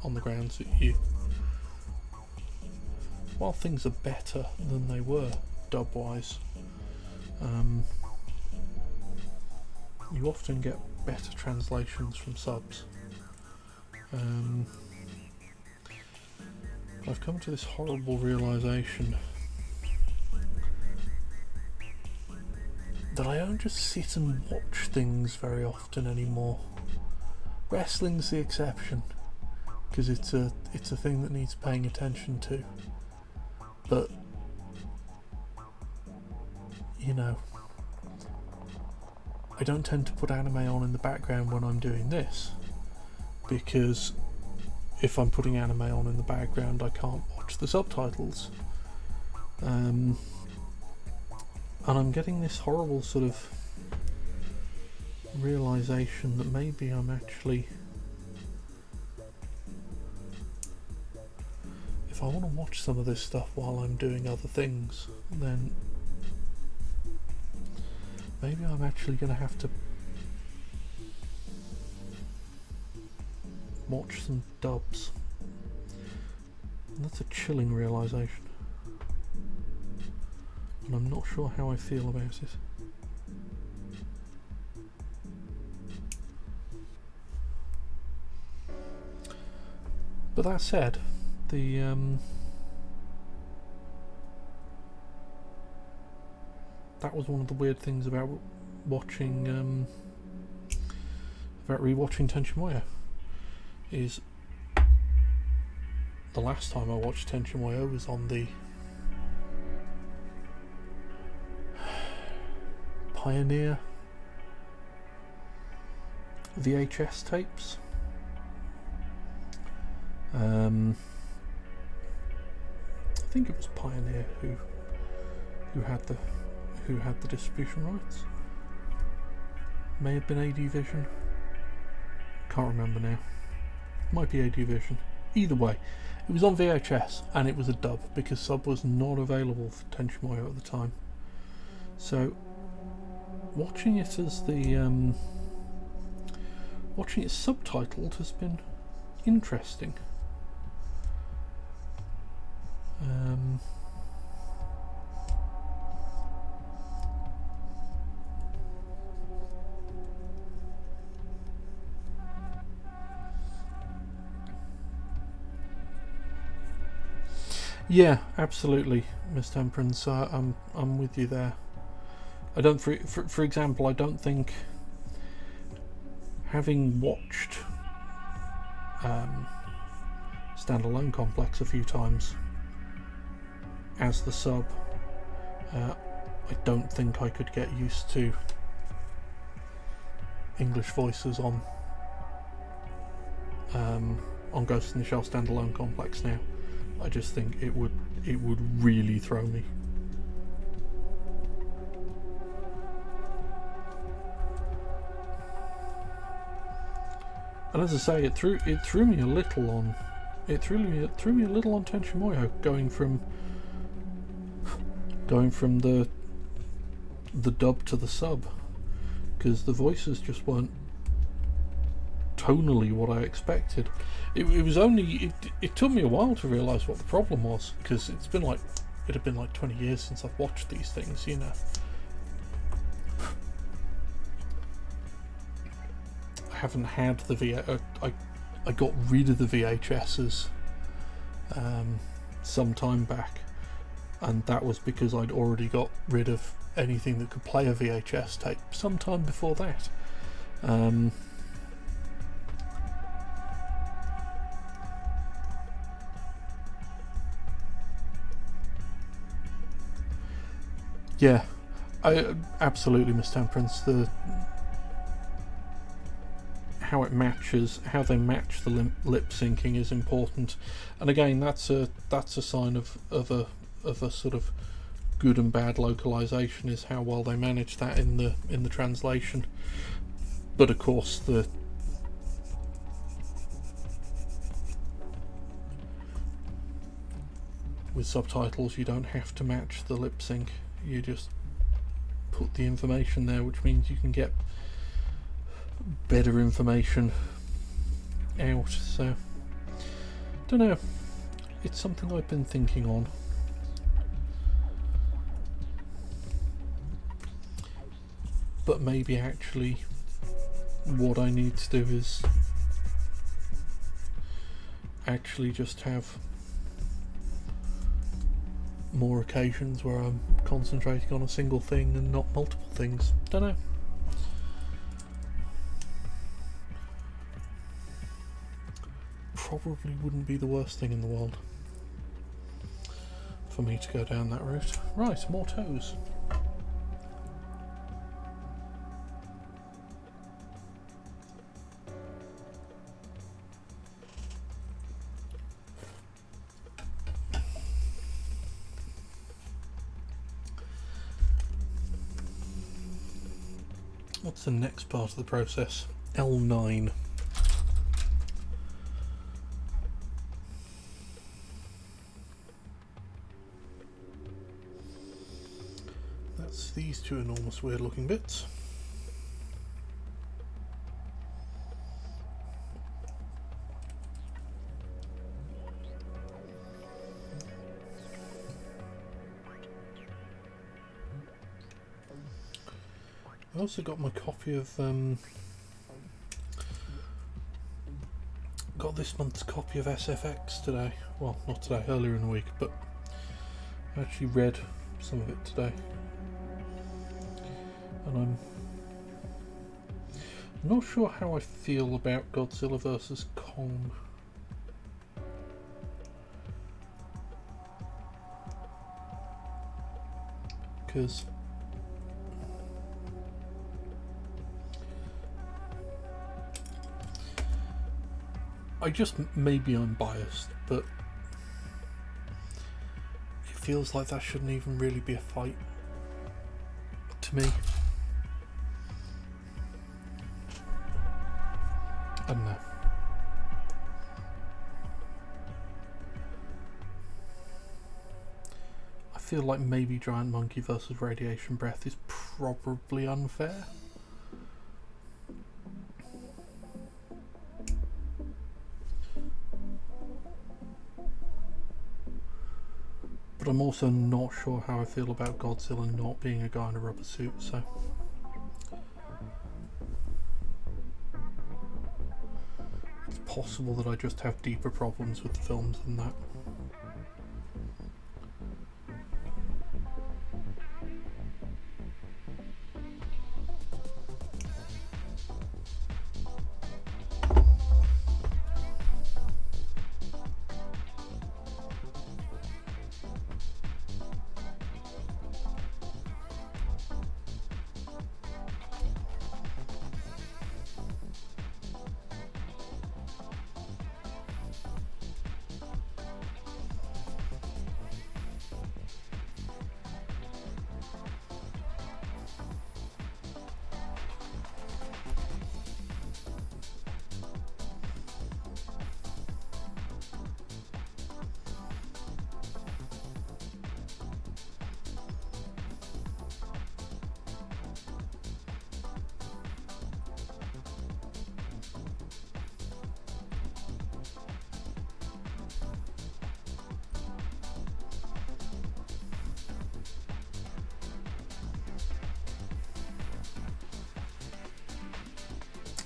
Speaker 1: on the grounds that while things are better than they were dub wise, you often get better translations from subs. I've come to this horrible realisation that I don't just sit and watch things very often anymore. Wrestling's the exception, because it's a thing that needs paying attention to. But you know, I don't tend to put anime on in the background when I'm doing this, because if I'm putting anime on in the background I can't watch the subtitles. And I'm getting this horrible sort of realisation that maybe I'm actually, if I want to watch some of this stuff while I'm doing other things, then maybe I'm actually going to have to watch some dubs. And that's a chilling realisation, and I'm not sure how I feel about it. But that said, that was one of the weird things about watching, about rewatching Tenchi Muyo, is the last time I watched Tenchi Muyo was on the Pioneer VHS tapes. I think it was Pioneer who had the distribution rights. May have been AD Vision. Can't remember now. Might be AD Vision. Either way, it was on VHS and it was a dub because sub was not available for Tenchi Muyo at the time. So watching it as watching it subtitled has been interesting. Yeah, absolutely, Miss Temperance. I'm with you there. I don't, for example, I don't think, having watched Standalone Complex a few times as the sub, I don't think I could get used to English voices on Ghost in the Shell Standalone Complex now. I just think it would really throw me. And as I say, it threw me a little on. It threw me a little on Tenchi Muyo, going from the dub to the sub, because the voices just weren't tonally what I expected. It took me a while to realise what the problem was, because it had been like 20 years since I've watched these things, you know. I haven't had the I got rid of the VHSs some time back, and that was because I'd already got rid of anything that could play a VHS tape sometime before that. Yeah, I absolutely, Miss Temperance. How they match the lip syncing is important, and again, that's a sign of a sort of good and bad localization is how well they manage that in the translation. But of course, with subtitles you don't have to match the lip sync, you just put the information there, which means you can get better information out. So don't know, it's something I've been thinking on. But maybe actually what I need to do is actually just have more occasions where I'm concentrating on a single thing and not multiple things. Don't know. Probably wouldn't be the worst thing in the world for me to go down that route. Right, more toes. What's the next part of the process? L9. That's these two enormous weird looking bits. I also got my copy of got this month's copy of SFX today. Well, not today, earlier in the week, but I actually read some of it today, and I'm not sure how I feel about Godzilla vs. Kong. Because maybe I'm biased, but it feels like that shouldn't even really be a fight to me. I don't know. I feel like maybe Giant Monkey versus Radiation Breath is probably unfair. But I'm also not sure how I feel about Godzilla not being a guy in a rubber suit, so it's possible that I just have deeper problems with the films than that.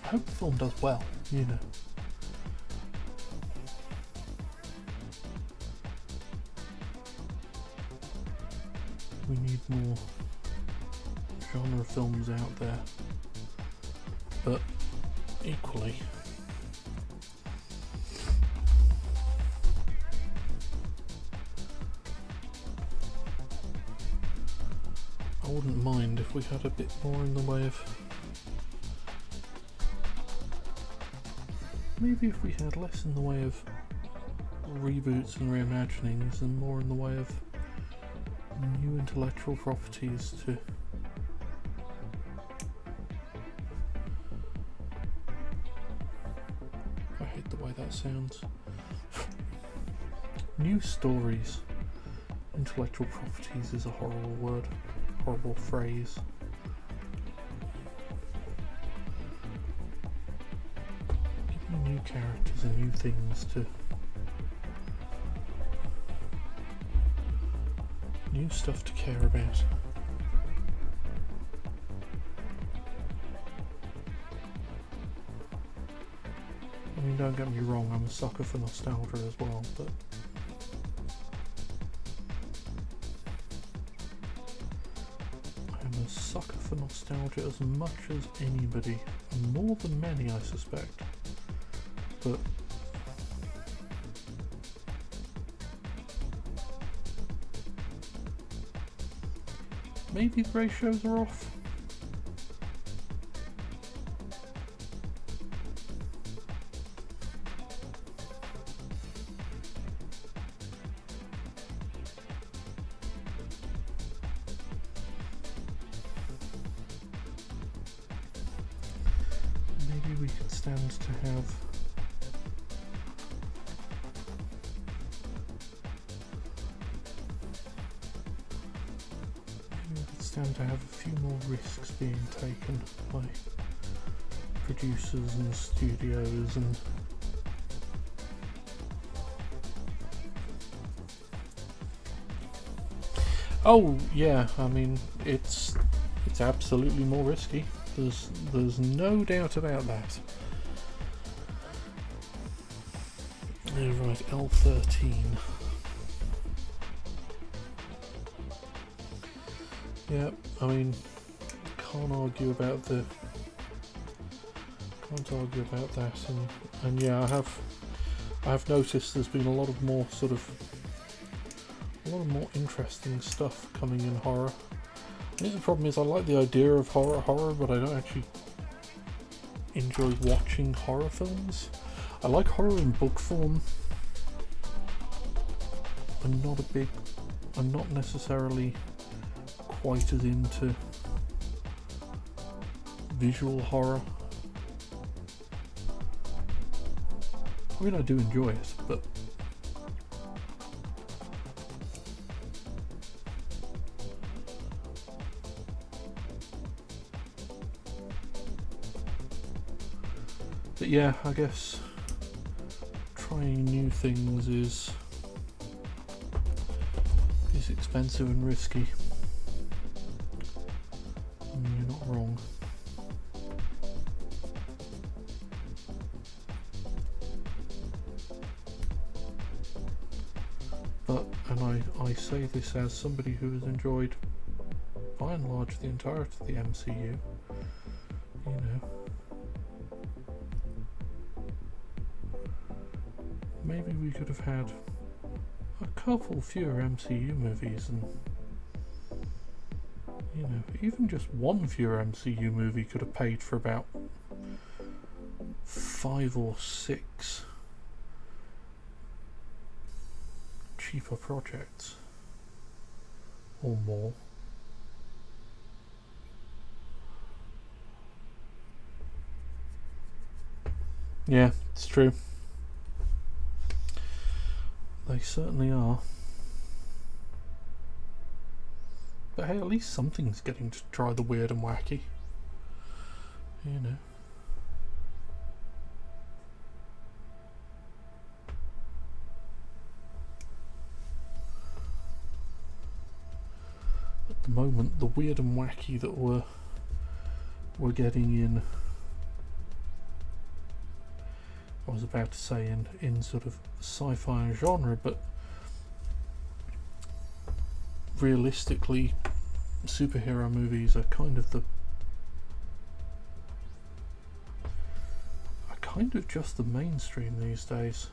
Speaker 1: I hope the film does well, you know. We need more genre films out there, but equally I wouldn't mind if we had a bit more in the way of, maybe if we had less in the way of reboots and reimaginings and more in the way of New intellectual properties to I hate the way that sounds. New stories. Intellectual properties is a horrible word, horrible phrase. Give me new characters and new things to... new stuff to care about. I mean, don't get me wrong, I'm a sucker for nostalgia as well, but I'm a sucker for nostalgia as much as anybody, and more than many I suspect, but maybe the ratios are off. Maybe we could stand to have a few more risks being taken by producers and studios and oh yeah, I mean it's absolutely more risky. There's no doubt about that. Right, L13. Yeah, I mean, can't argue about that, and yeah, I have noticed there's been a lot more interesting stuff coming in horror. I think the problem is I like the idea of horror, but I don't actually enjoy watching horror films. I like horror in book form. I'm not necessarily quite as into visual horror. I mean, I do enjoy it, but yeah, I guess trying new things is expensive and risky. You're not wrong. But, and I say this as somebody who has enjoyed, by and large, the entirety of the MCU. You know, maybe we could have had a couple fewer MCU movies, and you know, even just one fewer MCU movie could have paid for about 5 or 6 cheaper projects or more. Yeah, it's true. They certainly are. But hey, at least something's getting to try the weird and wacky. You know. At the moment, the weird and wacky that we're getting in, I was about to say in sort of sci-fi and genre, but realistically, superhero movies are kind of just the mainstream these days.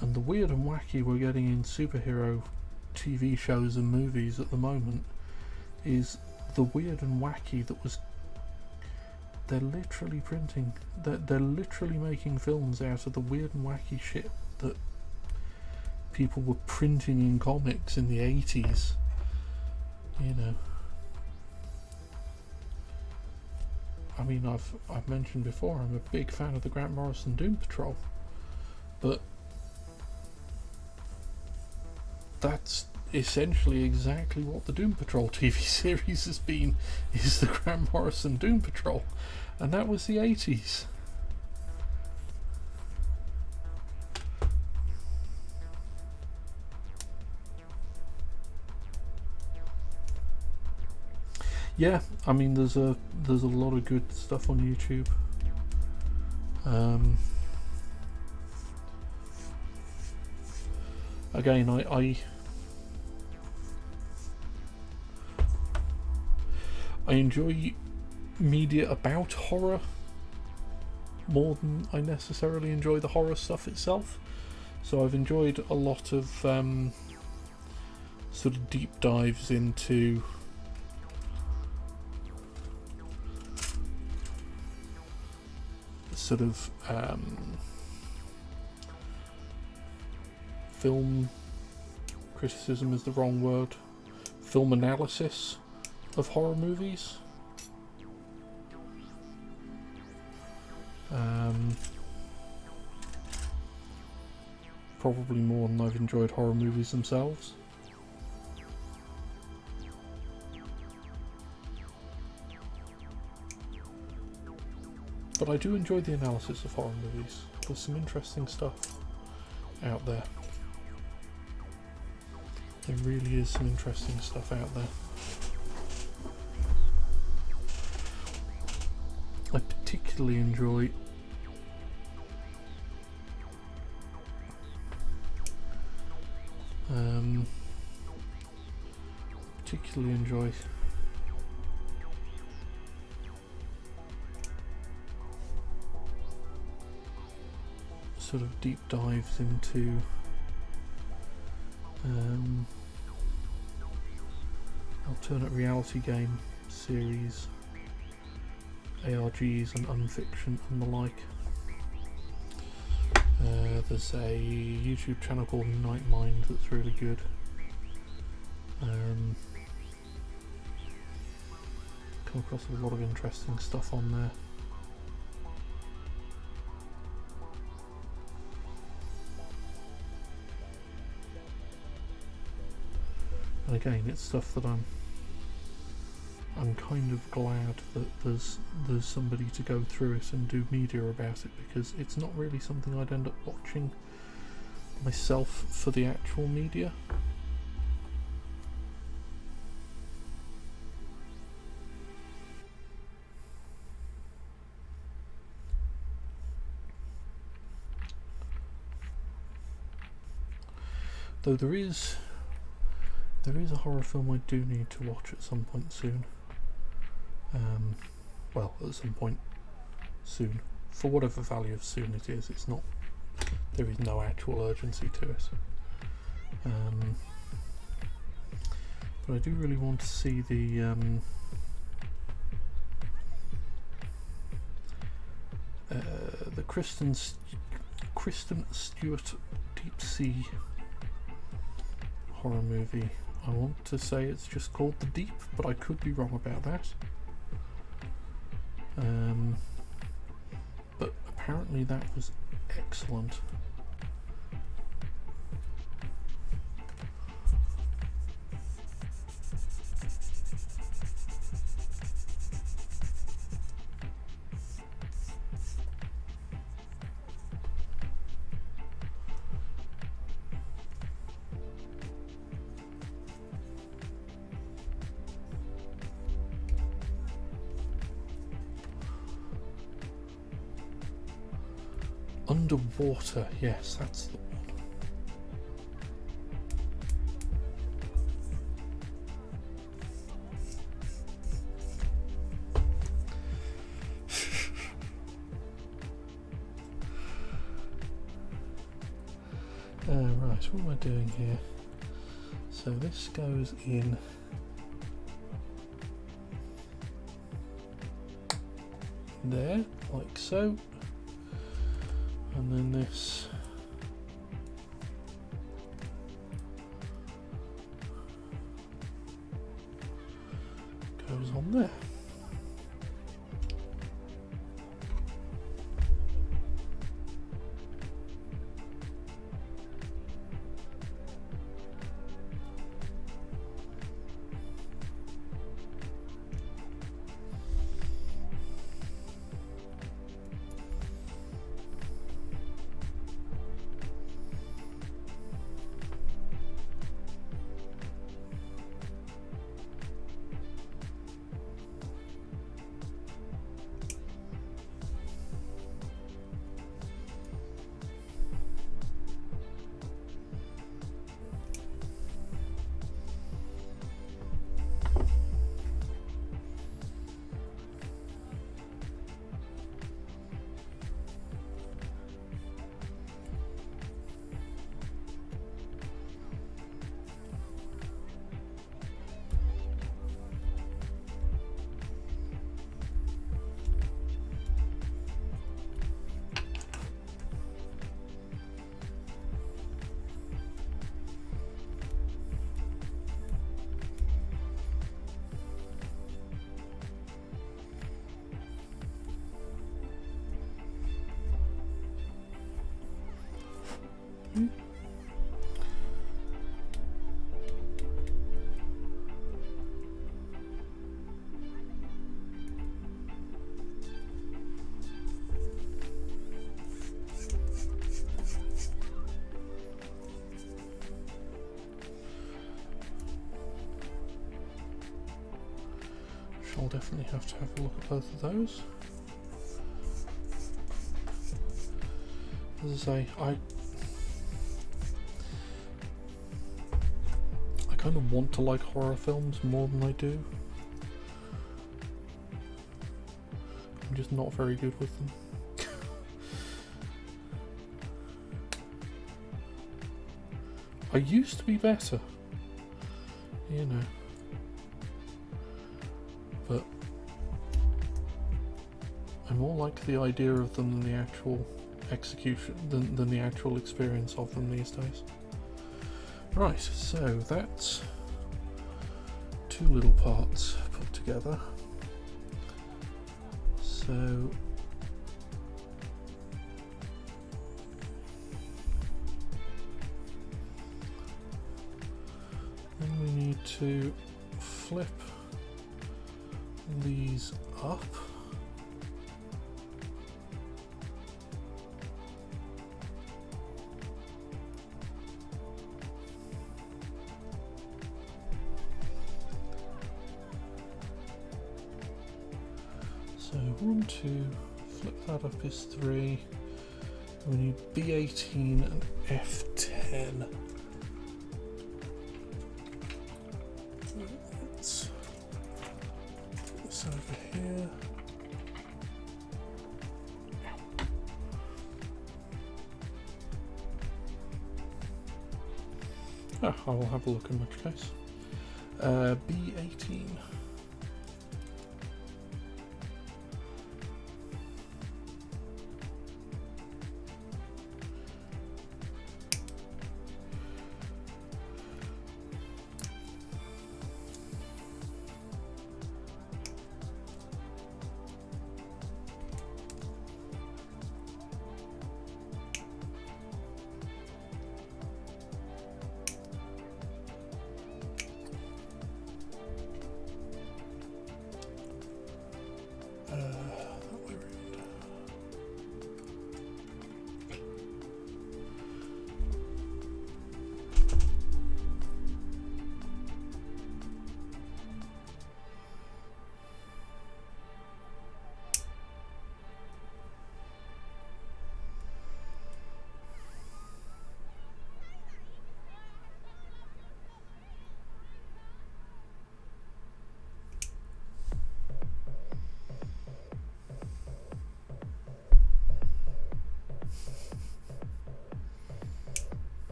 Speaker 1: And the weird and wacky we're getting in superhero TV shows and movies at the moment is the weird and wacky that was they're literally printing, they're literally making films out of the weird and wacky shit that people were printing in comics in the 80s, you know. I mean, I've mentioned before, I'm a big fan of the Grant Morrison Doom Patrol, but that's essentially exactly what the Doom Patrol TV series has been, is the Grant Morrison Doom Patrol, and that was the 80s. Yeah, I mean, there's a lot of good stuff on YouTube. Again, I enjoy media about horror more than I necessarily enjoy the horror stuff itself. So I've enjoyed a lot of sort of deep dives into sort of film criticism is the wrong word, film analysis of horror movies. Probably more than I've enjoyed horror movies themselves. But I do enjoy the analysis of horror movies. There's some interesting stuff out there. There really is some interesting stuff out there. I particularly enjoy sort of deep dives into alternate reality game series, ARGs and unfiction and the like. There's a YouTube channel called Night Mind that's really good. Come across a lot of interesting stuff on there. And again, it's stuff that I'm kind of glad that there's somebody to go through it and do media about it, because it's not really something I'd end up watching myself for the actual media. Though there is a horror film I do need to watch at some point soon. Well, at some point soon. For whatever value of soon it is, it's not. There is no actual urgency to it. But I do really want to see the Kristen Stewart Deep Sea horror movie. I want to say it's just called The Deep, but I could be wrong about that. But apparently that was excellent. Underwater, yes, that's the one. Right, what am I doing here? So this goes in there, like so, and then this goes on there. I'll definitely have to have a look at both of those. As I say, I kind of want to like horror films more than I do. I'm just not very good with them. I used to be better, you know. But I more like the idea of them than the actual execution, than the actual experience of them these days. Right, so that's two little parts put together. So then we need to flip these up. So 1, 2, flip that up is 3. We need B18 and F10. Let's put this over here. Oh, I will have a look in which case. B18.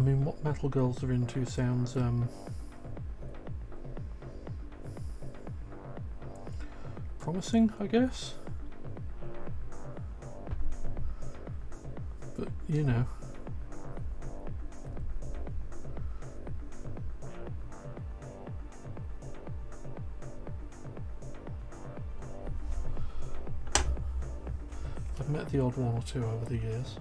Speaker 1: mean, what metal girls are into sounds promising, I guess. But you know. I've met the odd one or two over the years.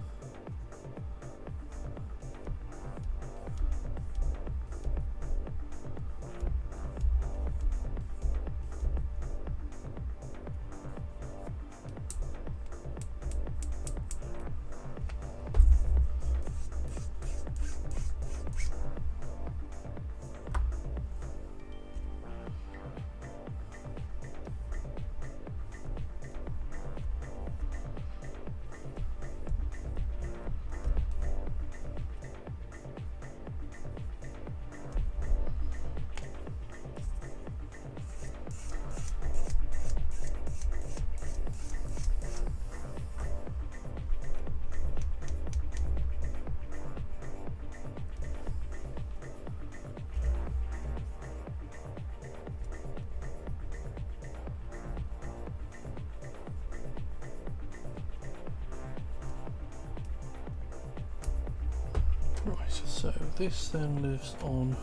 Speaker 1: Right, so this then lives on.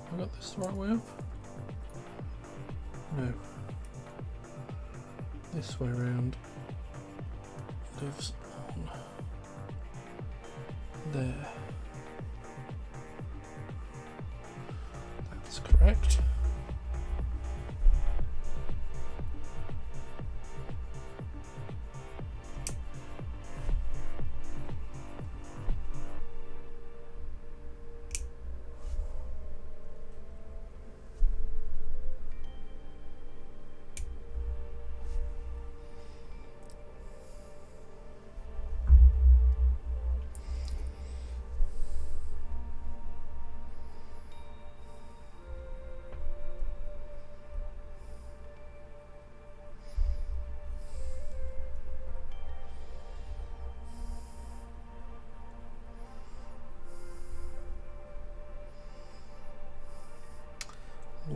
Speaker 1: Have I got this the right way up? No. This way round lives on there. That's correct.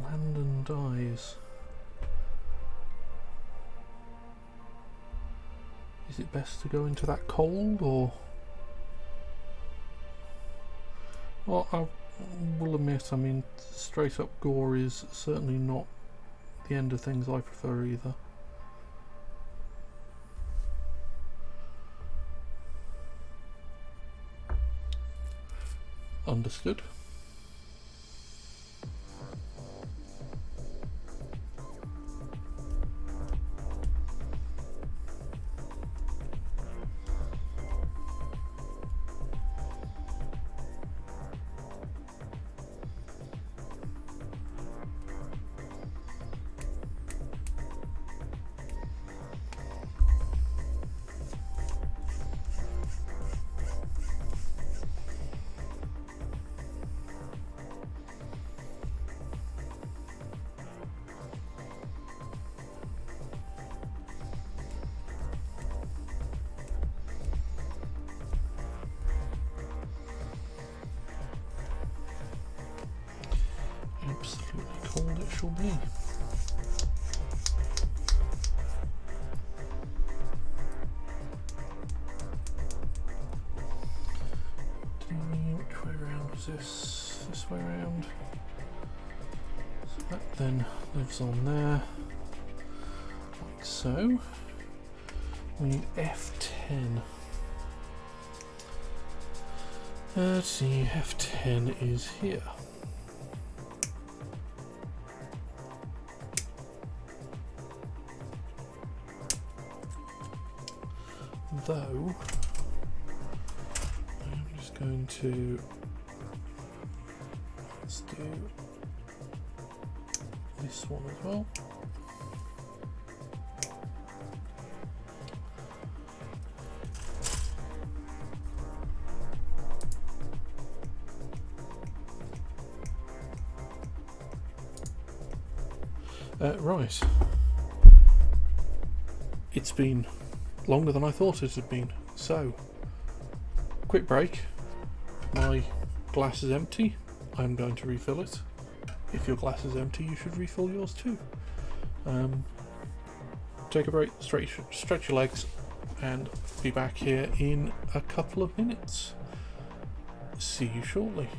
Speaker 1: Landon dies. Is it best to go into that cold, or? Well, I will admit, I mean, straight up gore is certainly not the end of things I prefer either. Understood. Absolutely cold it shall be. Which way around was this? This way around. So that then lives on there, like so. We need F10. Let's see, F10 is here. Though I'm just going to, let's do this one as well. Right. It's been longer than I thought it had been. So, quick break. My glass is empty. I'm going to refill it. If your glass is empty, you should refill yours too. Take a break, stretch your legs, and be back here in a couple of minutes. See you shortly.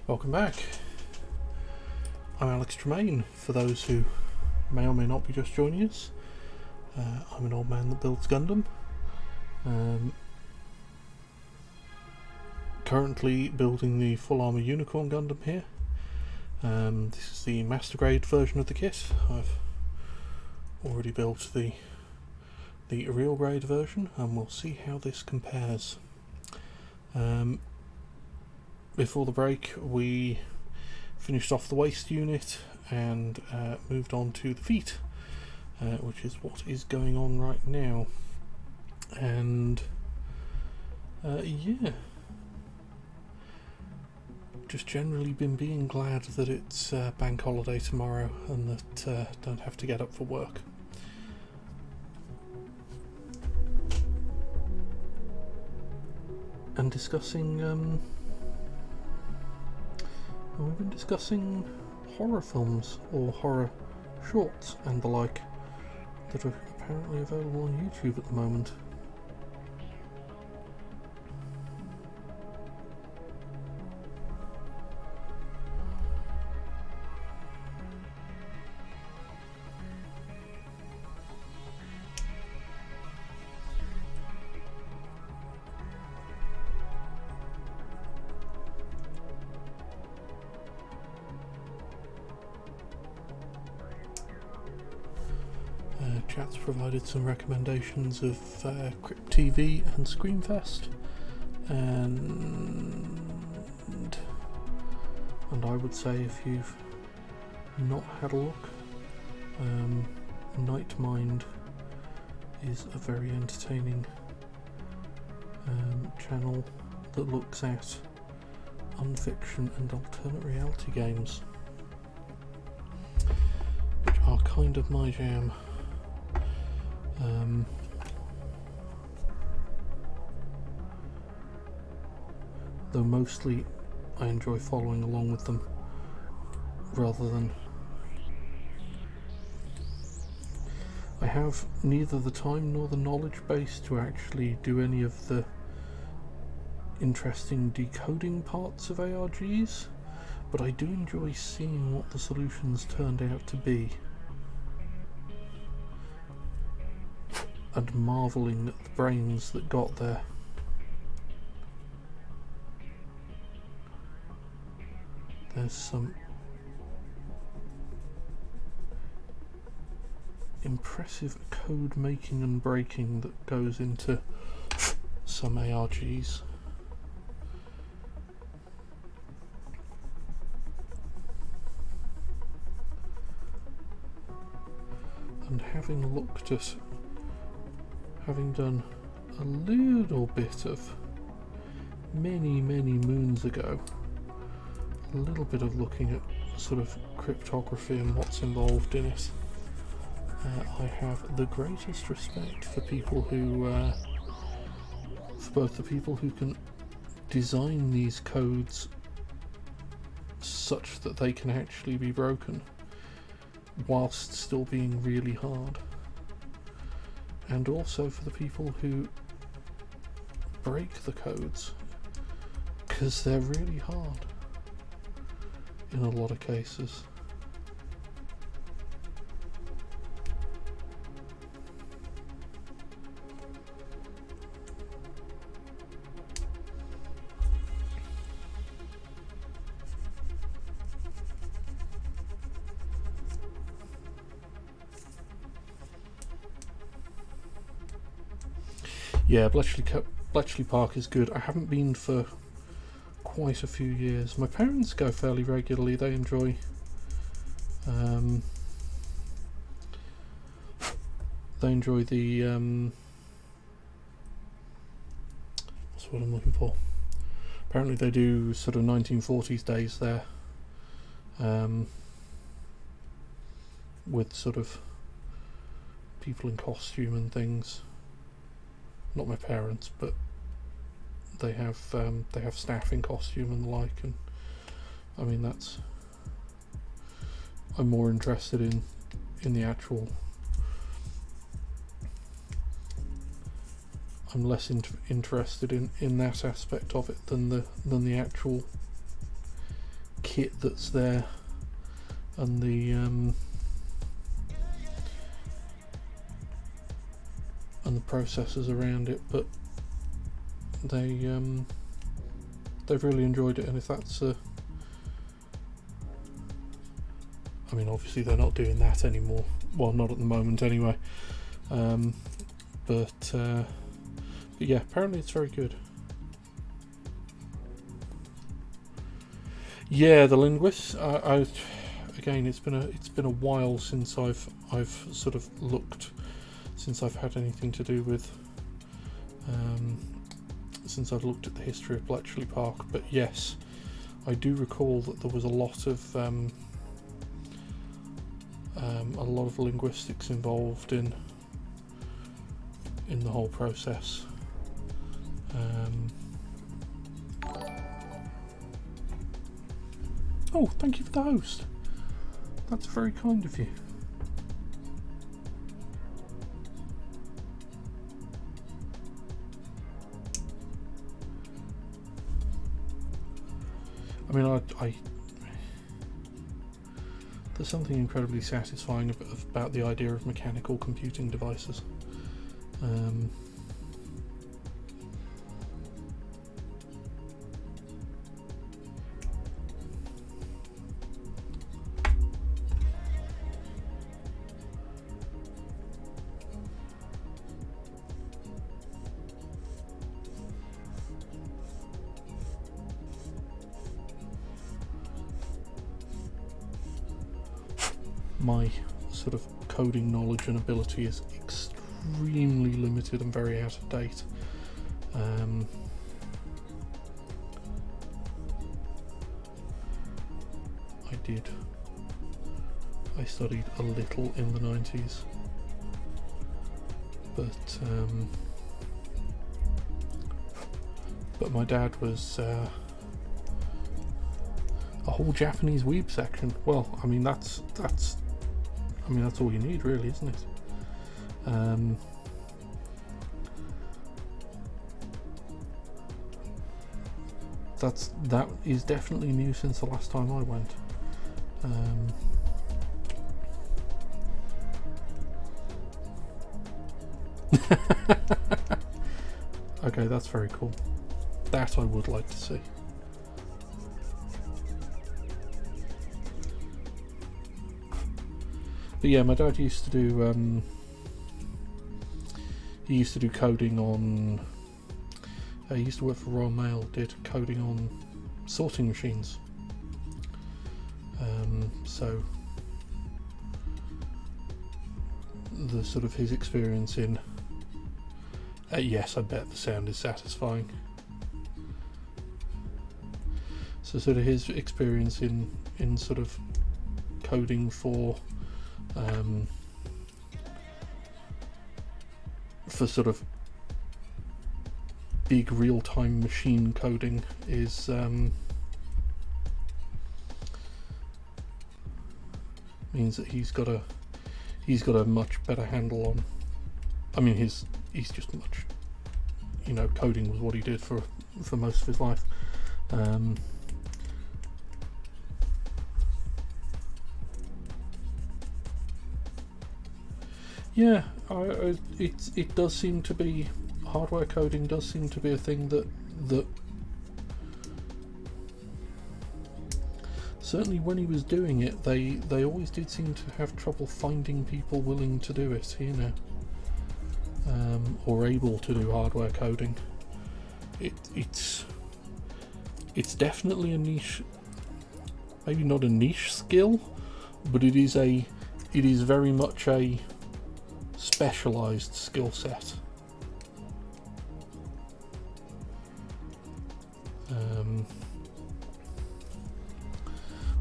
Speaker 1: Welcome back. I'm Alex Tremaine, for those who may or may not be just joining us. I'm an old man that builds Gundam. Currently building the full armour unicorn Gundam here. This is the master grade version of the kit. I've already built the real grade version, and we'll see how this compares. Before the break, we finished off the waist unit and moved on to the feet, which is what is going on right now. And yeah, just generally been being glad that it's bank holiday tomorrow and that don't have to get up for work. And discussing we've been discussing horror films or horror shorts and the like that are apparently available on YouTube at the moment. Chat's provided some recommendations of Crypt TV and Screamfest, and I would say if you've not had a look, Night Mind is a very entertaining channel that looks at unfiction and alternate reality games, which are kind of my jam. Though mostly I enjoy following along with them rather than... I have neither the time nor the knowledge base to actually do any of the interesting decoding parts of ARGs, but I do enjoy seeing what the solutions turned out to be and marvelling at the brains that got there. There's some impressive code making and breaking that goes into some ARGs. And having done a little bit of many moons ago, a little bit of looking at sort of cryptography and what's involved in it, I have the greatest respect for people who, for both the people who can design these codes such that they can actually be broken whilst still being really hard, and also for the people who break the codes, because they're really hard in a lot of cases. Yeah, Bletchley Park is good. I haven't been for quite a few years. My parents go fairly regularly. They enjoy the what's what I'm looking for. Apparently they do sort of 1940s days there, with sort of people in costume and things. Not my parents, but they have staff in costume and the like, and I mean I'm more interested in the actual. I'm less interested in that aspect of it than the actual kit that's there and the processes around it, but they've really enjoyed it. And if that's I mean, obviously they're not doing that anymore, well, not at the moment anyway, but yeah, apparently it's very good. Yeah, the linguists, again, it's been a while since I've sort of looked, since I've had anything to do with, since I've looked at the history of Bletchley Park. But yes, I do recall that there was a lot of linguistics involved in the whole process. Oh, thank you for the host. That's very kind of you. I mean, I there's something incredibly satisfying about the idea of mechanical computing devices. My sort of coding knowledge and ability is extremely limited and very out of date. studied a little in the 90s, but my dad was a whole Japanese weeb section. Well, I mean that's all you need, really, isn't it? That is definitely new since the last time I went. Okay, that's very cool. That I would like to see. But yeah, my dad used to do he used to do coding on he used to work for Royal Mail, did coding on sorting machines. So the sort of his experience in yes, I bet the sound is satisfying. So sort of his experience in sort of coding for sort of big real-time machine coding is means that he's got a much better handle on. I mean, he's just much, coding was what he did for most of his life. Yeah, it does seem to be, hardware coding does seem to be a thing that certainly when he was doing it, they always did seem to have trouble finding people willing to do it, or able to do hardware coding. It's definitely a niche, maybe not a niche skill, but it is very much a specialized skill set.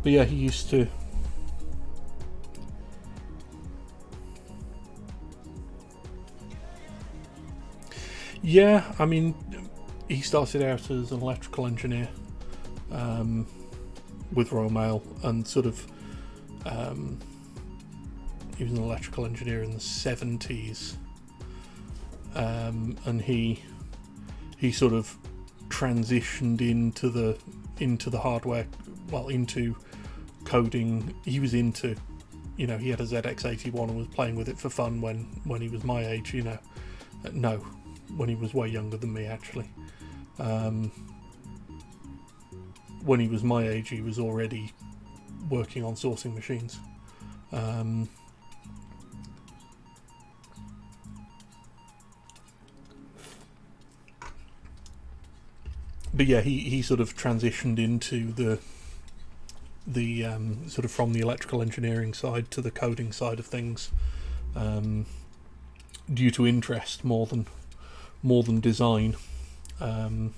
Speaker 1: But yeah, he used to I mean, he started out as an electrical engineer with Royal Mail, and sort of he was an electrical engineer in the 70s, and he sort of transitioned into the hardware, well, into coding. He was into, he had a ZX81 and was playing with it for fun when he was my age, no, when he was way younger than me, actually. When he was my age, he was already working on sourcing machines. But yeah, he sort of transitioned into the sort of from the electrical engineering side to the coding side of things, due to interest more than design, and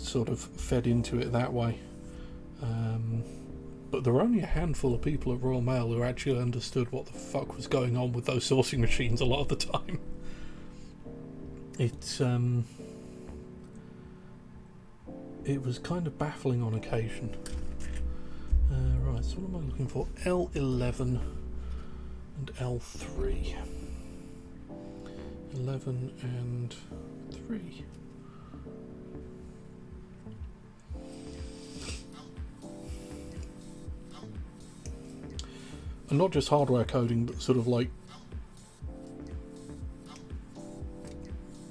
Speaker 1: sort of fed into it that way. But there were only a handful of people at Royal Mail who actually understood what the fuck was going on with those sourcing machines a lot of the time. It was kind of baffling on occasion. Right, so what am I looking for? L11 and L3. 11 and 3. And not just hardware coding, but sort of like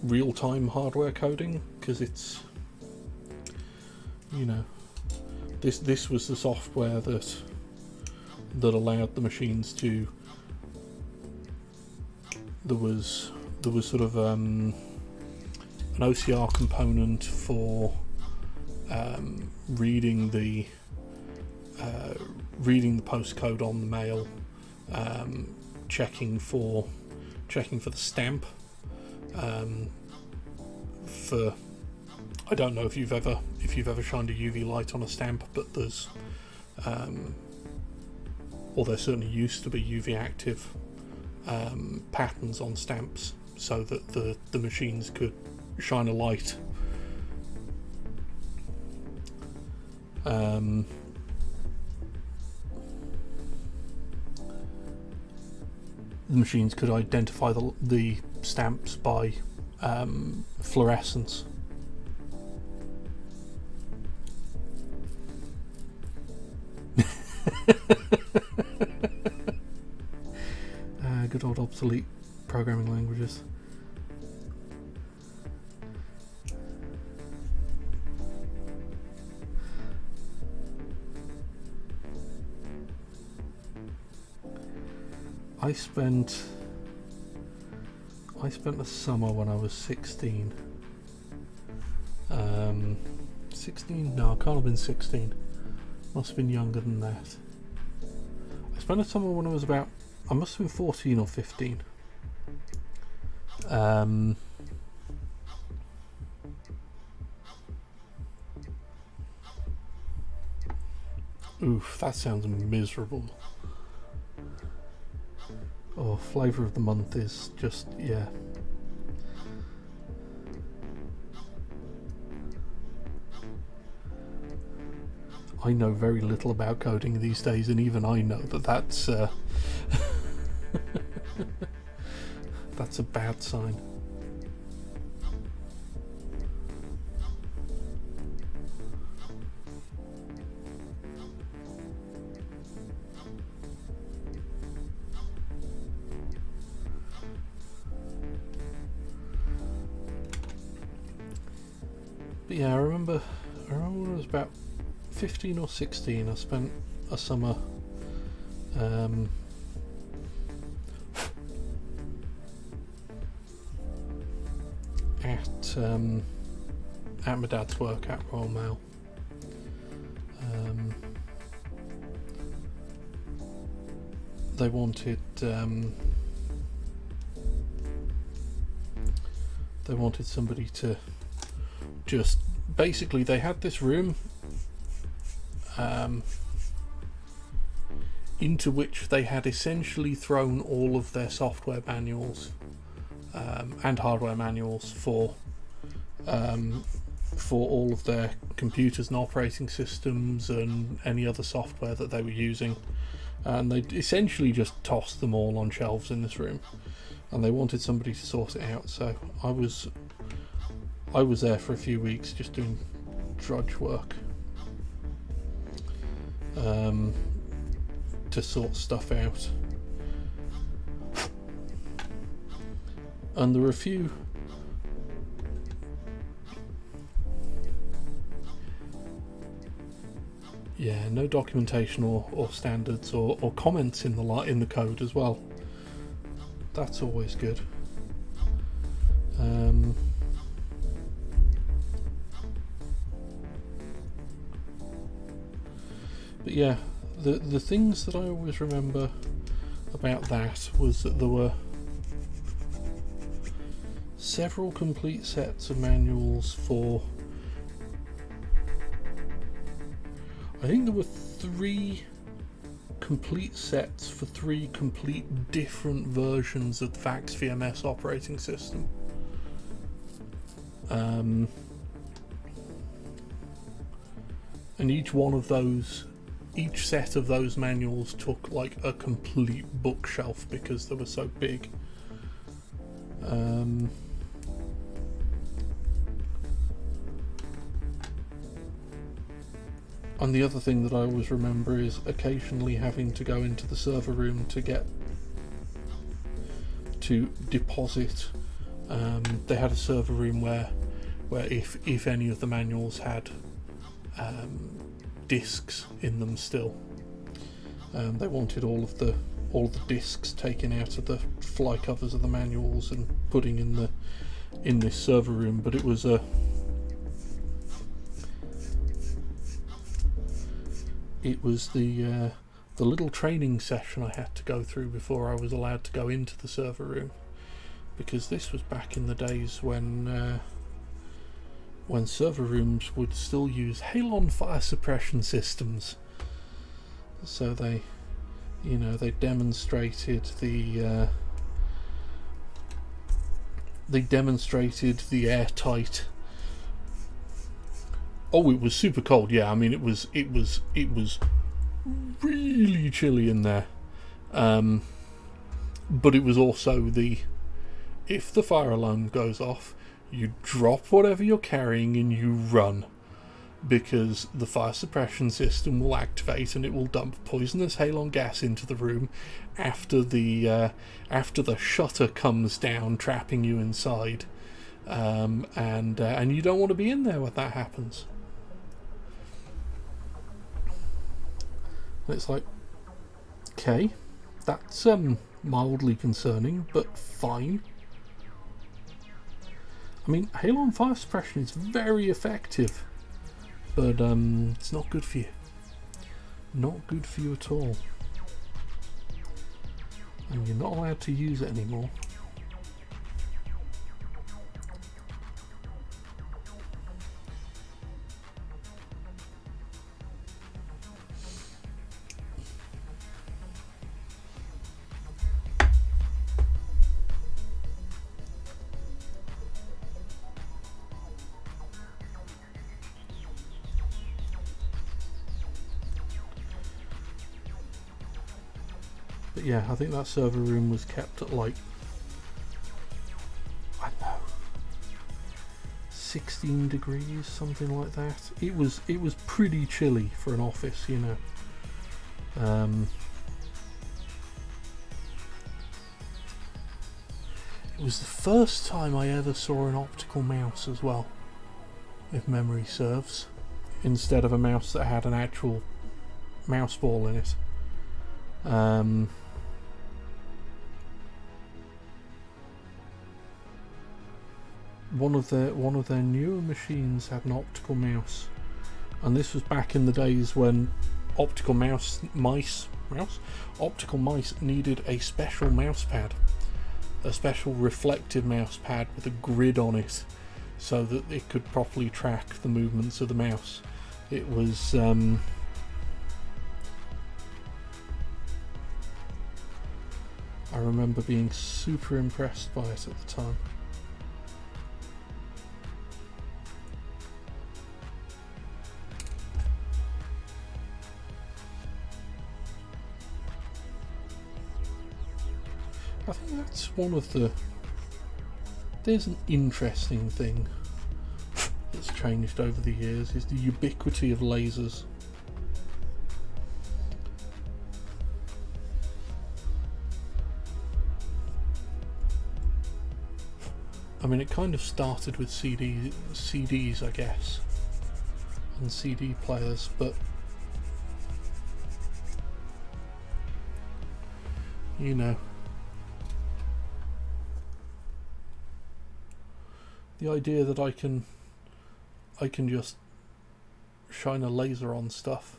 Speaker 1: real-time hardware coding, because it's, this was the software that allowed the machines to. There was sort of an OCR component for reading the postcode on the mail, checking for the stamp. I don't know if you've ever shined a UV light on a stamp, but there's or there certainly used to be UV active patterns on stamps, so that the machines could shine a light. The machines could identify the stamps by fluorescence. Good old obsolete programming languages. I spent a summer when I was 16. 16? No, I can't have been 16. Must have been younger than that. I spent a summer when I was about, I must have been 14 or 15. Oof, that sounds miserable. Oh, flavour of the month is just, yeah. I know very little about coding these days, and even I know that that's that's a bad sign. But yeah, I remember when I was about 15 or 16, I spent a summer at my dad's work at Royal Mail. They wanted somebody to just basically, they had this room into which they had essentially thrown all of their software manuals and hardware manuals for all of their computers and operating systems and any other software that they were using, and they essentially just tossed them all on shelves in this room, and they wanted somebody to sort it out. So I was there for a few weeks just doing drudge work to sort stuff out. And there were a few no documentation or standards or comments in the code as well. That's always good. But yeah, the things that I always remember about that was that there were several complete sets of manuals for, I think there were 3 complete sets for 3 complete different versions of the VAX VMS operating system. And each set of those manuals took like a complete bookshelf because they were so big. And the other thing that I always remember is occasionally having to go into the server room to deposit. They had a server room where if any of the manuals had discs in them still, they wanted all of the discs taken out of the fly covers of the manuals and putting in this server room. But it was the little training session I had to go through before I was allowed to go into the server room, because this was back in the days when server rooms would still use Halon fire suppression systems. So they, you know, they demonstrated the airtight. Oh, it was super cold. Yeah, I mean, it was really chilly in there. But it was also if the fire alarm goes off, you drop whatever you're carrying and you run, because the fire suppression system will activate and it will dump poisonous halon gas into the room after the shutter comes down, trapping you inside, and you don't want to be in there when that happens. And it's like, okay, that's mildly concerning, but fine. I mean, halon fire suppression is very effective, but it's not good for you. Not good for you at all. And you're not allowed to use it anymore. But yeah, I think that server room was kept at like, I don't know, 16 degrees, something like that. It was pretty chilly for an office, you know. It was the first time I ever saw an optical mouse as well, if memory serves, instead of a mouse that had an actual mouse ball in it. One of their newer machines had an optical mouse, and this was back in the days when optical mice needed a special mouse pad, a special reflective mouse pad with a grid on it, so that it could properly track the movements of the mouse. It was I remember being super impressed by it at the time. I think that's one of the... There's an interesting thing that's changed over the years, is the ubiquity of lasers. I mean, it kind of started with CDs, I guess, and CD players, but you know, the idea that I can just shine a laser on stuff.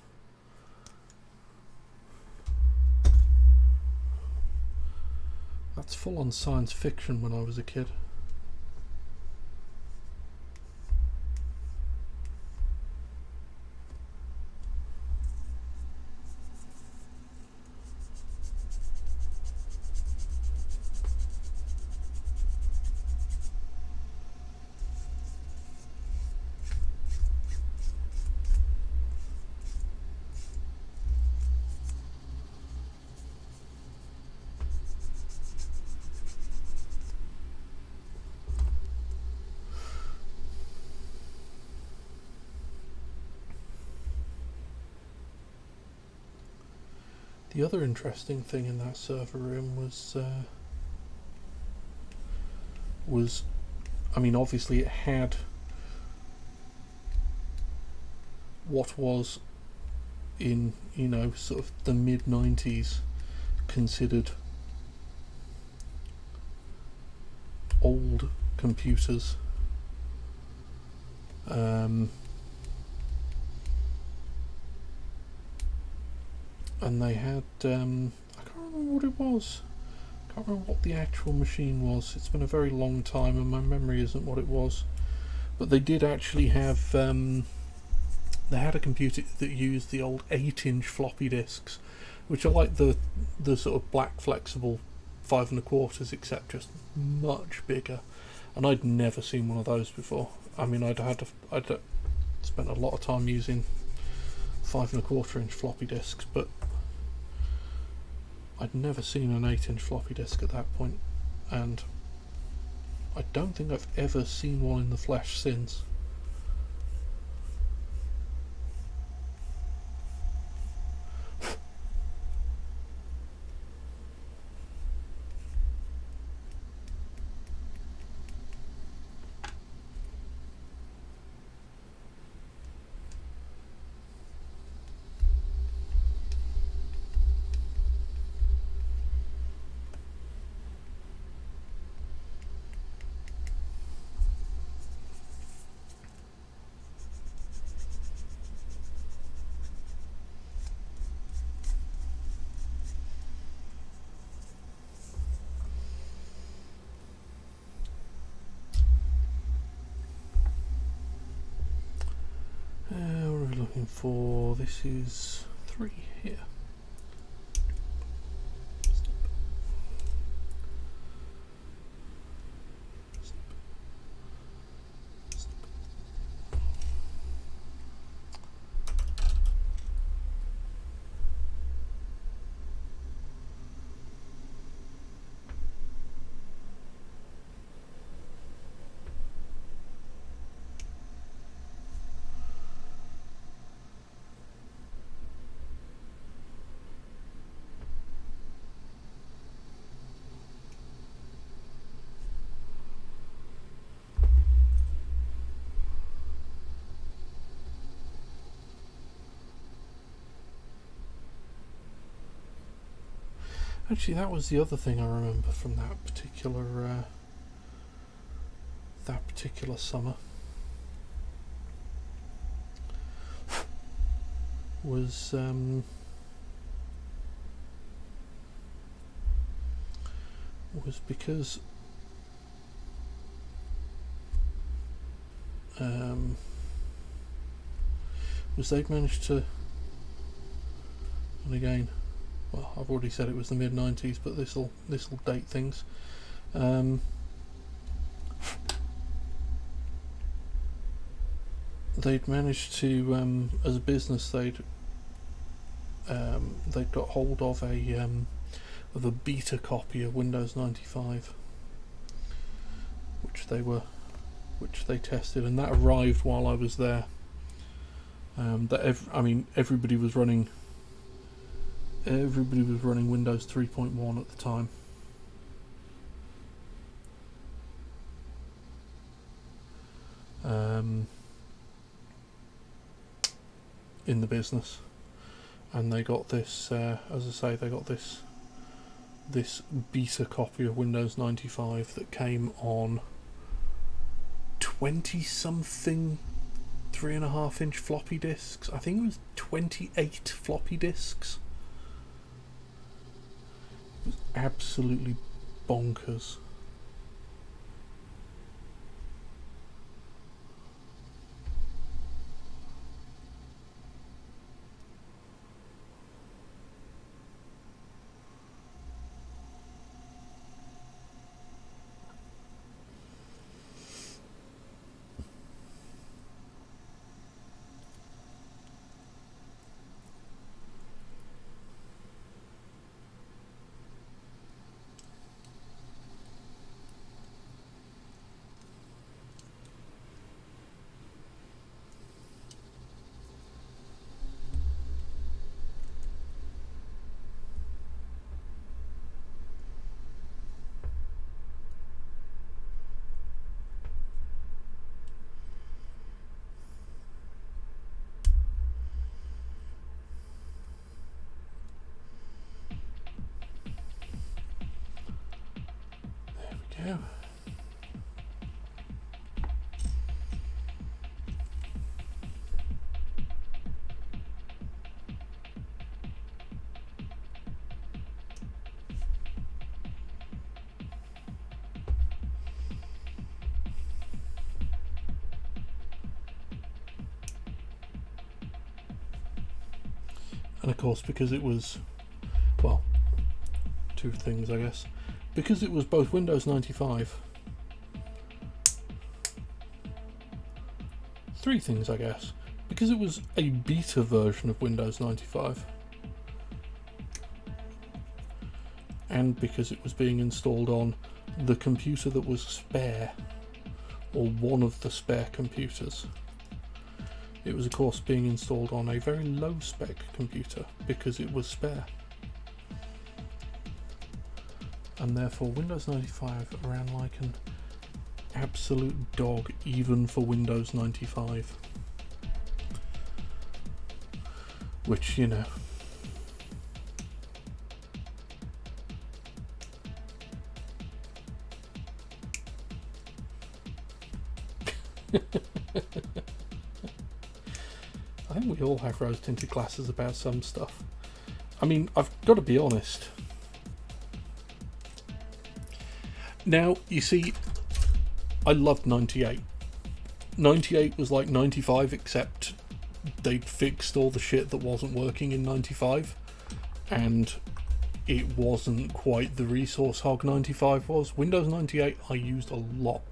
Speaker 1: That's full on science fiction when I was a kid. The other interesting thing in that server room was, I mean, obviously it had what was in, you know, sort of the mid-90s considered old computers. And they had, I can't remember what it was. I can't remember what the actual machine was. It's been a very long time and my memory isn't what it was. But they did actually have they had a computer that used the old 8-inch floppy disks, which are like the sort of black flexible 5 1/4, except just much bigger. And I'd never seen one of those before. I mean, I'd spent a lot of time using 5 1/4-inch floppy disks, but I'd never seen an 8-inch floppy disk at that point, and I don't think I've ever seen one in the flesh since. What are we looking for? This is 3 here. Actually, that was the other thing I remember from that particular summer. Was because they'd managed to, and again, well, I've already said it was the mid-90s, but this'll date things. They'd managed to, as a business, they'd got hold of a beta copy of Windows 95, which they tested, and that arrived while I was there. Everybody was running Windows 3.1 at the time. In the business, and they got this, as I say, they got this beta copy of Windows 95 that came on 20-something 3.5-inch floppy disks. I think it was 28 floppy disks. It was absolutely bonkers. Yeah. And of course, because it was, well, two things I guess. Because it was both Windows 95, three things I guess. Because it was a beta version of Windows 95, and because it was being installed on the computer that was spare, or one of the spare computers. It was of course being installed on a very low spec computer because it was spare. And therefore Windows 95 ran like an absolute dog even for Windows 95. Which, you know. I think we all have rose-tinted glasses about some stuff. I mean, I've got to be honest. Now, you see, I loved 98. 98 was like 95, except they'd fixed all the shit that wasn't working in 95, and it wasn't quite the resource hog 95 was. Windows 98 I used a lot.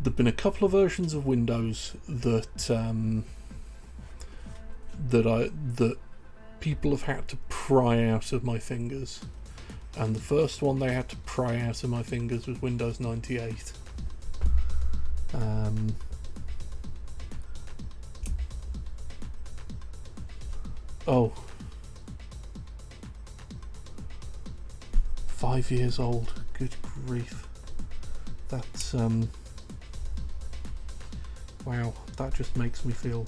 Speaker 1: There've been a couple of versions of Windows that that people have had to pry out of my fingers, and the first one they had to pry out of my fingers was Windows 98. Oh, 5 years old. Good grief. That's wow, that just makes me feel,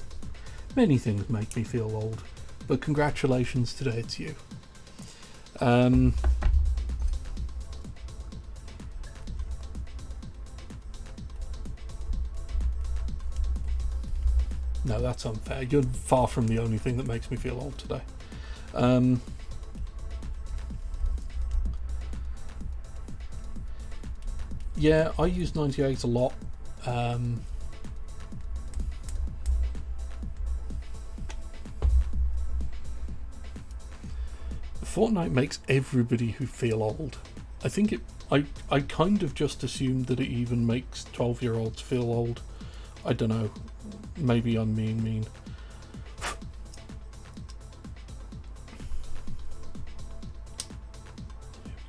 Speaker 1: many things make me feel old, but congratulations today to you. No, that's unfair. You're far from the only thing that makes me feel old today. Yeah, I use 98 a lot. Fortnite makes everybody who feel old. I think I kind of just assumed that it even makes 12-year-olds feel old. I don't know. Maybe I'm mean.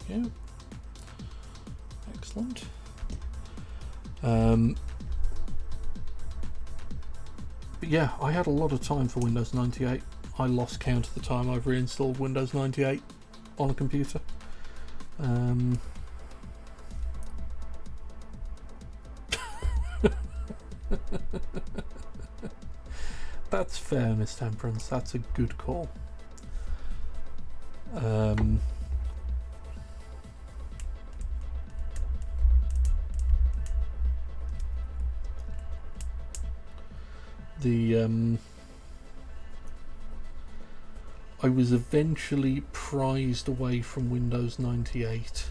Speaker 1: There we go. Excellent. But yeah, I had a lot of time for Windows 98. I lost count of the time I've reinstalled Windows 98 on a computer. That's fair, Miss Temperance. That's a good call. I was eventually prized away from Windows 98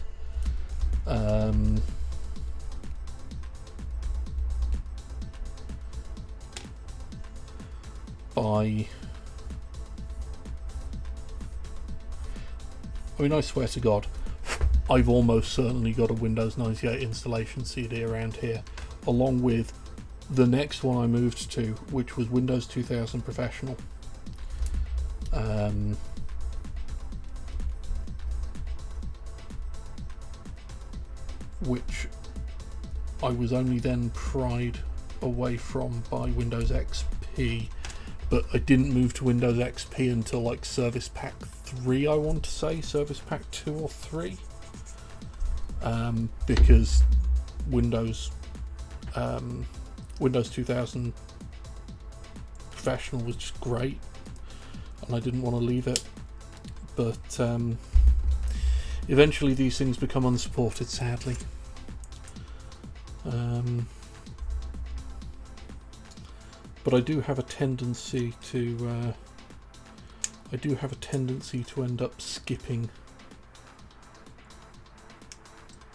Speaker 1: by, I mean, I swear to God, I've almost certainly got a Windows 98 installation CD around here, along with the next one I moved to, which was Windows 2000 Professional. Which I was only then pried away from by Windows XP, but I didn't move to Windows XP until like Service Pack 3, I want to say, Service Pack 2 or 3, because Windows 2000 Professional was just great, and I didn't want to leave it. But eventually these things become unsupported, sadly. But I do have a tendency to end up skipping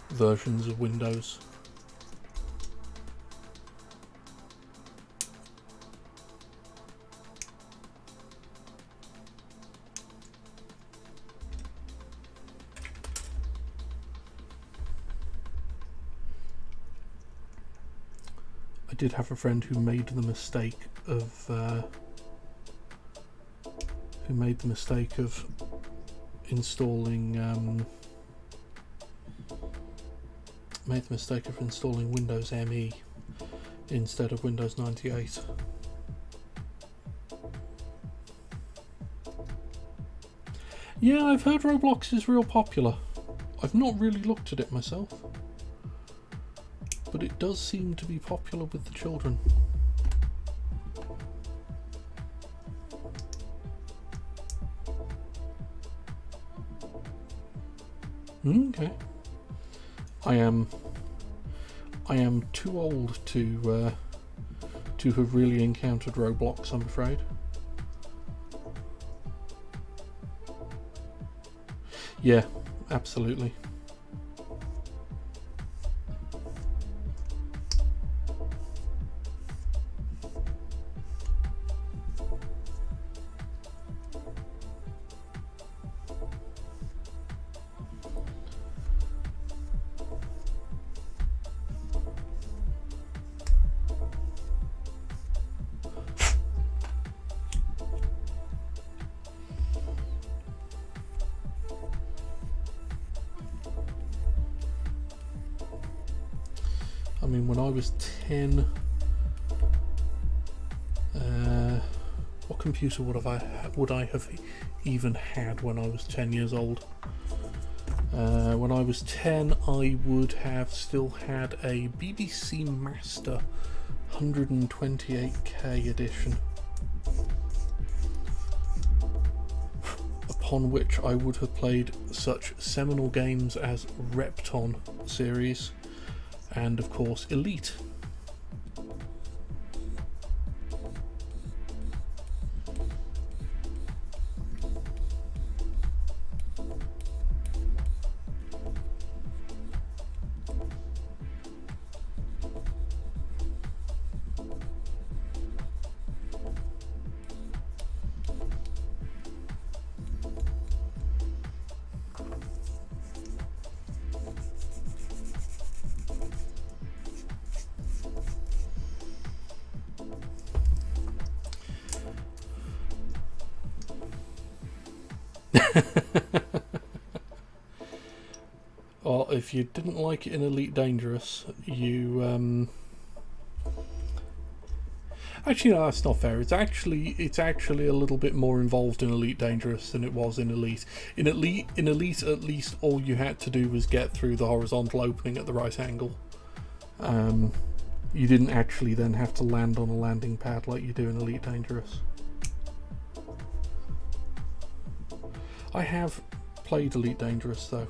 Speaker 1: versions of Windows. I did have a friend who made the mistake of installing Windows ME instead of Windows 98. Yeah, I've heard Roblox is real popular. I've not really looked at it myself, but it does seem to be popular with the children. Okay. I am too old to have really encountered Roblox, I'm afraid. Yeah, absolutely. I mean, when I was 10, what computer would I have even had when I was 10 years old? When I was 10, I would have still had a BBC Master 128K edition, upon which I would have played such seminal games as Repton series, and of course Elite. Well, if you didn't like it in Elite Dangerous, you actually, no, that's not fair. It's actually a little bit more involved in Elite Dangerous than it was in Elite. In Elite, at least all you had to do was get through the horizontal opening at the right angle. You didn't actually then have to land on a landing pad like you do in Elite Dangerous. I have played Elite Dangerous though.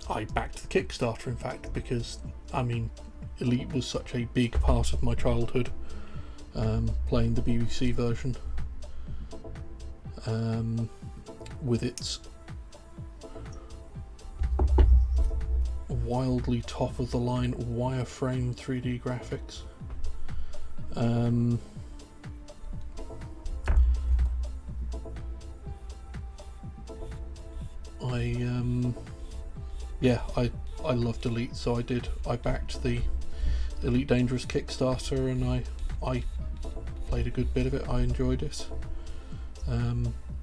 Speaker 1: I backed the Kickstarter, in fact, because I mean, Elite was such a big part of my childhood. Playing the BBC version, with its wildly top of the line wireframe 3D graphics. I loved Elite, so I backed the Elite Dangerous Kickstarter, and I played a good bit of it. I enjoyed it.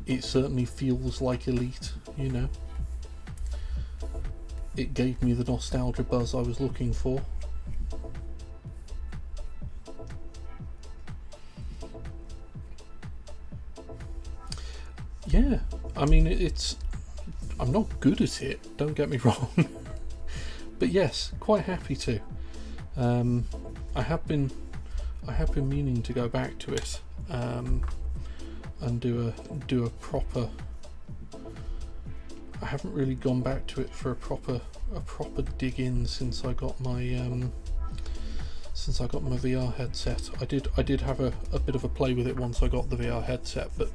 Speaker 1: It certainly feels like Elite, you know. It gave me the nostalgia buzz I was looking for. Yeah, I mean, I'm not good at it, don't get me wrong. But yes, quite happy to. I have been meaning to go back to it, and do a proper. I haven't really gone back to it for a proper dig in since I got my VR headset. I did have a bit of a play with it once I got the VR headset, but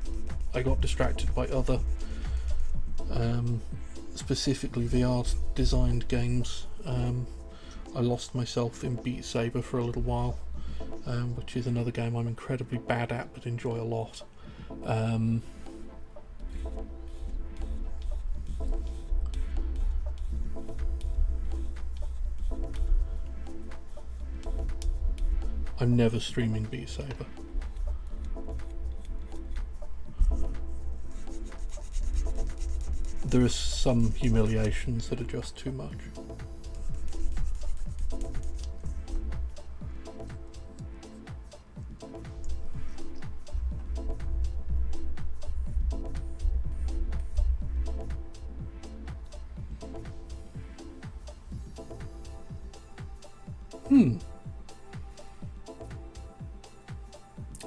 Speaker 1: I got distracted by other specifically VR designed games. I lost myself in Beat Saber for a little while, which is another game I'm incredibly bad at but enjoy a lot. I'm never streaming Beat Saber. There are some humiliations that are just too much.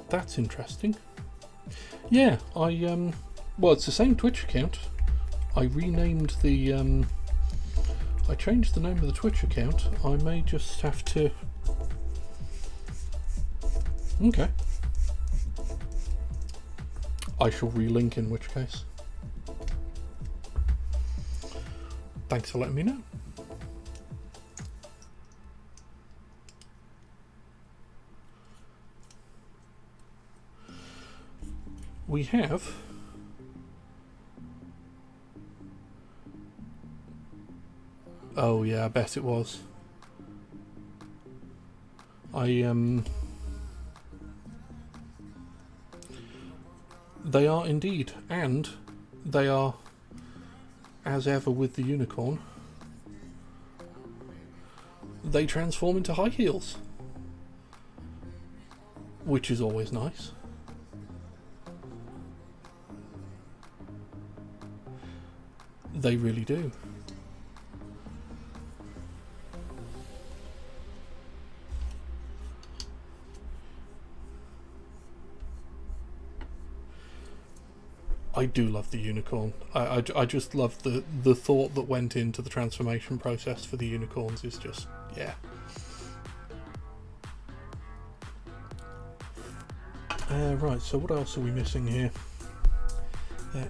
Speaker 1: That's interesting. Yeah, well, it's the same Twitch account. I renamed the, I changed the name of the Twitch account. I may just have to... Okay. I shall relink in which case. Thanks for letting me know. We have oh yeah, I bet it was. They are indeed, and they are, as ever with the unicorn, they transform into high heels, which is always nice. They really do. I do love the unicorn. I just love the thought that went into the transformation process for the unicorns is just, yeah. Right, so what else are we missing here?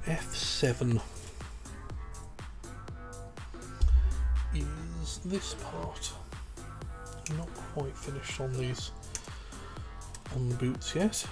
Speaker 1: F7 is this part. Not quite finished on these on the boots yet.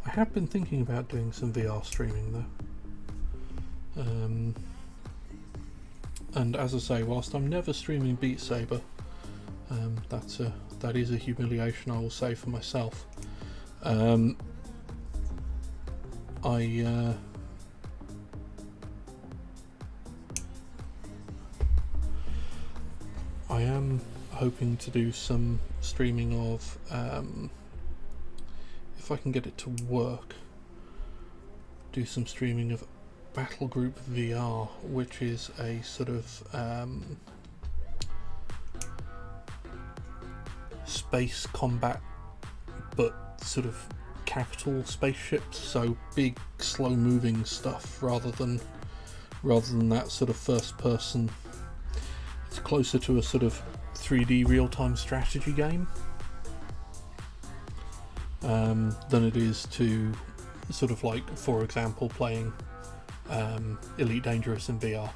Speaker 1: I have been thinking about doing some VR streaming though, and as I say, whilst I'm never streaming Beat Saber, that is a humiliation I will say for myself. I am hoping to do some streaming of, if I can get it to work, do some streaming of Battle Group VR, which is a sort of space combat, but sort of capital spaceships, so big slow moving stuff rather than that sort of first person. It's closer to a sort of 3D real-time strategy game than it is to sort of like, for example, playing Elite Dangerous in VR.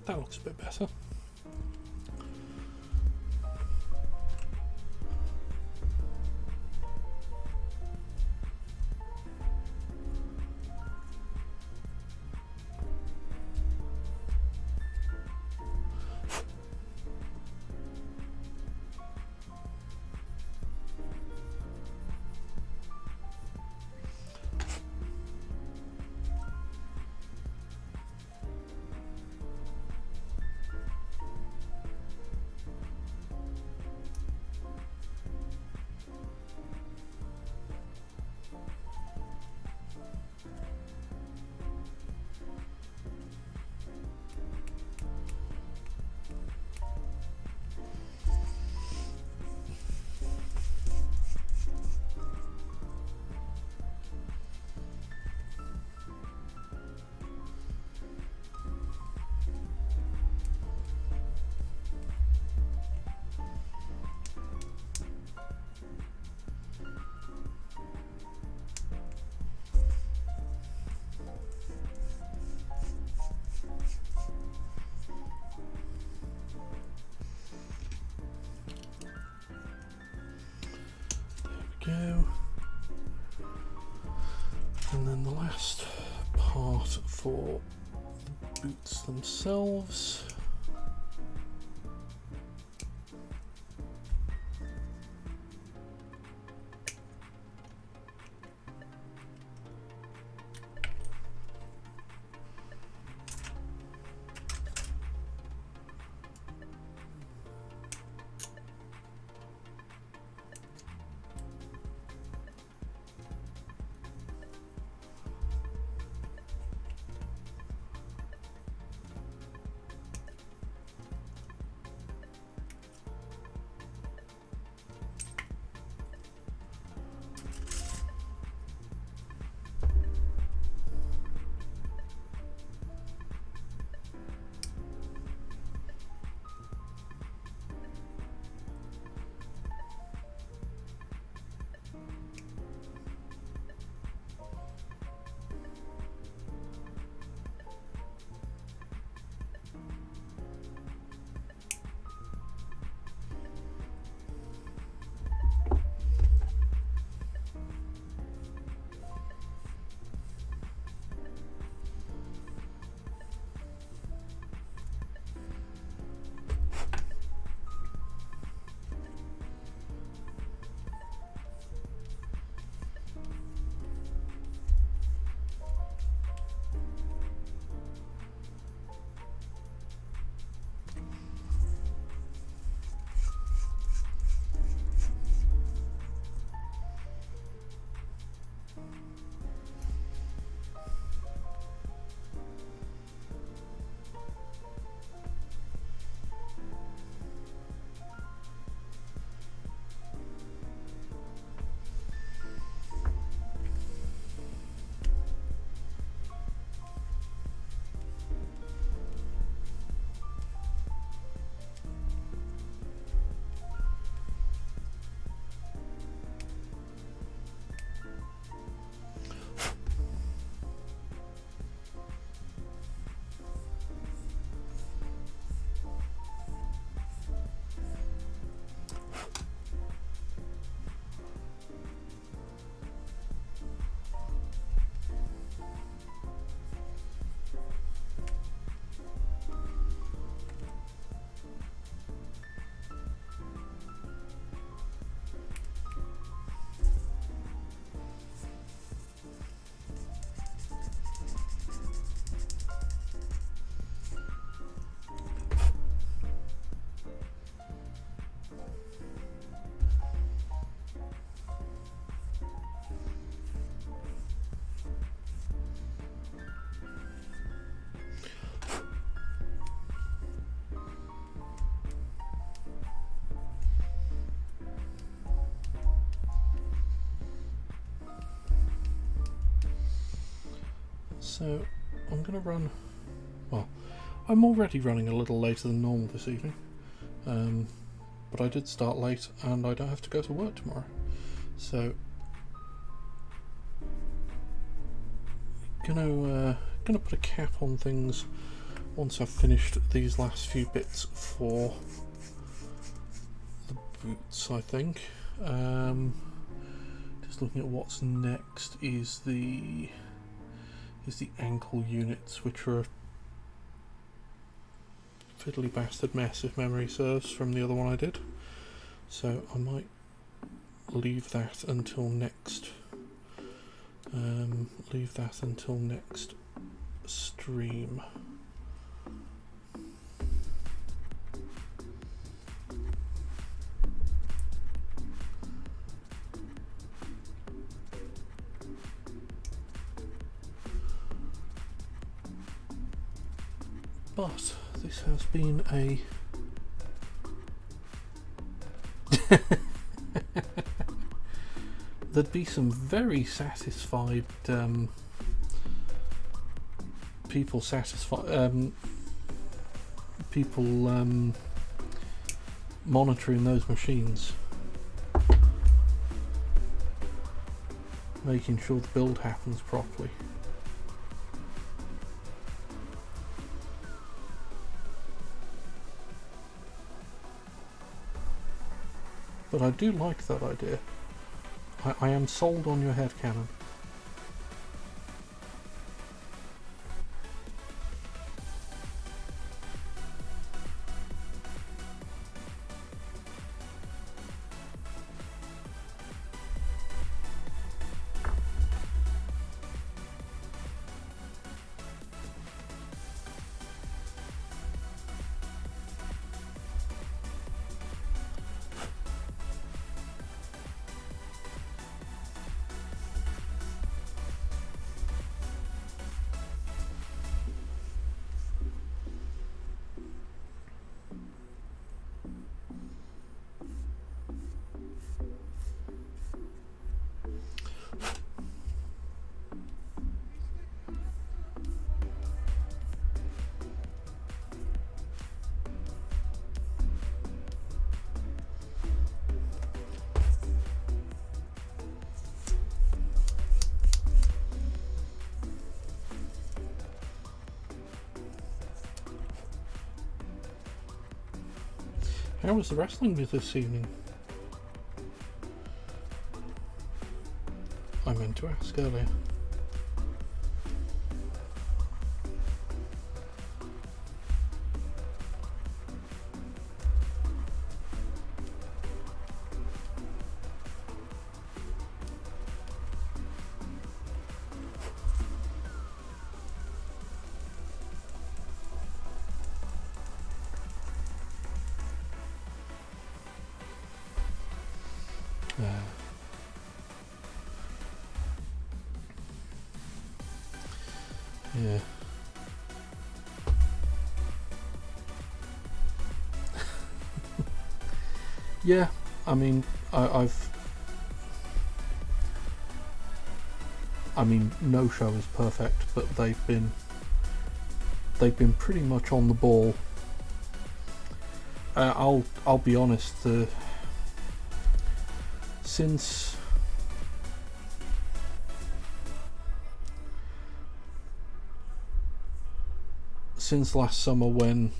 Speaker 1: That looks a bit better. Go. And then the last part for the boots themselves. So I'm going to run, well, I'm already running a little later than normal this evening, but I did start late and I don't have to go to work tomorrow. So gonna put a cap on things once I've finished these last few bits for the boots, I think. Just looking at what's next is the ankle units, which are a fiddly bastard mess if memory serves from the other one I did. So I might leave that until next. Leave that until next stream. But this has been a there'd be some very satisfied people monitoring those machines, making sure the build happens properly. But I do like that idea. I am sold on your headcanon. How was the wrestling with this evening? I meant to ask earlier. Yeah. Yeah, I mean, I mean, no show is perfect, but they've been pretty much on the ball. I'll be honest. Since last summer, when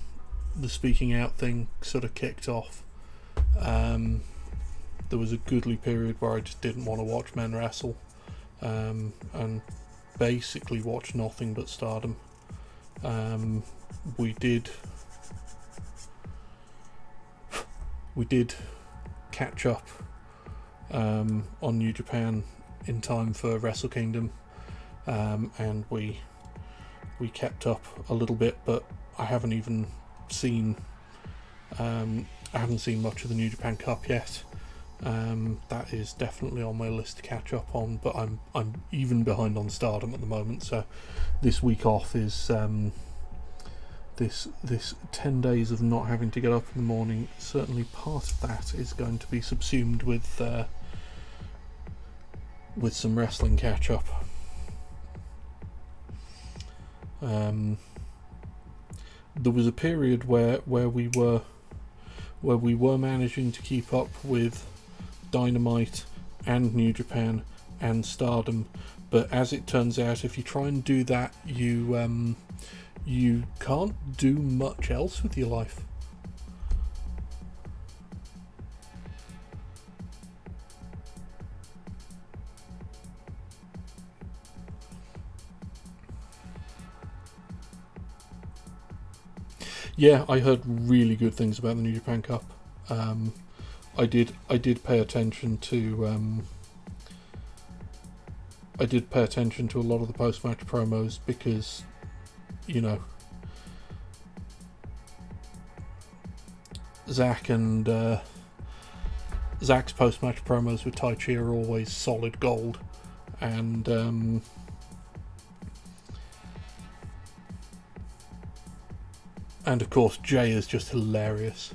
Speaker 1: the speaking out thing sort of kicked off, there was a goodly period where I just didn't want to watch men wrestle, and basically watch nothing but Stardom. We did catch up on New Japan in time for Wrestle Kingdom, and we kept up a little bit, but I haven't even seen much of the New Japan Cup yet. That is definitely on my list to catch up on, but I'm even behind on Stardom at the moment, so this week off is this 10 days of not having to get up in the morning. Certainly part of that is going to be subsumed with some wrestling catch up. There was a period where we were managing to keep up with Dynamite and New Japan and Stardom, but as it turns out, if you try and do that, you you can't do much else with your life. Yeah, I heard really good things about the New Japan Cup. I did pay attention to a lot of the post-match promos because, you know, Zach and Zach's post-match promos with Tai Chi are always solid gold, and of course Jay is just hilarious.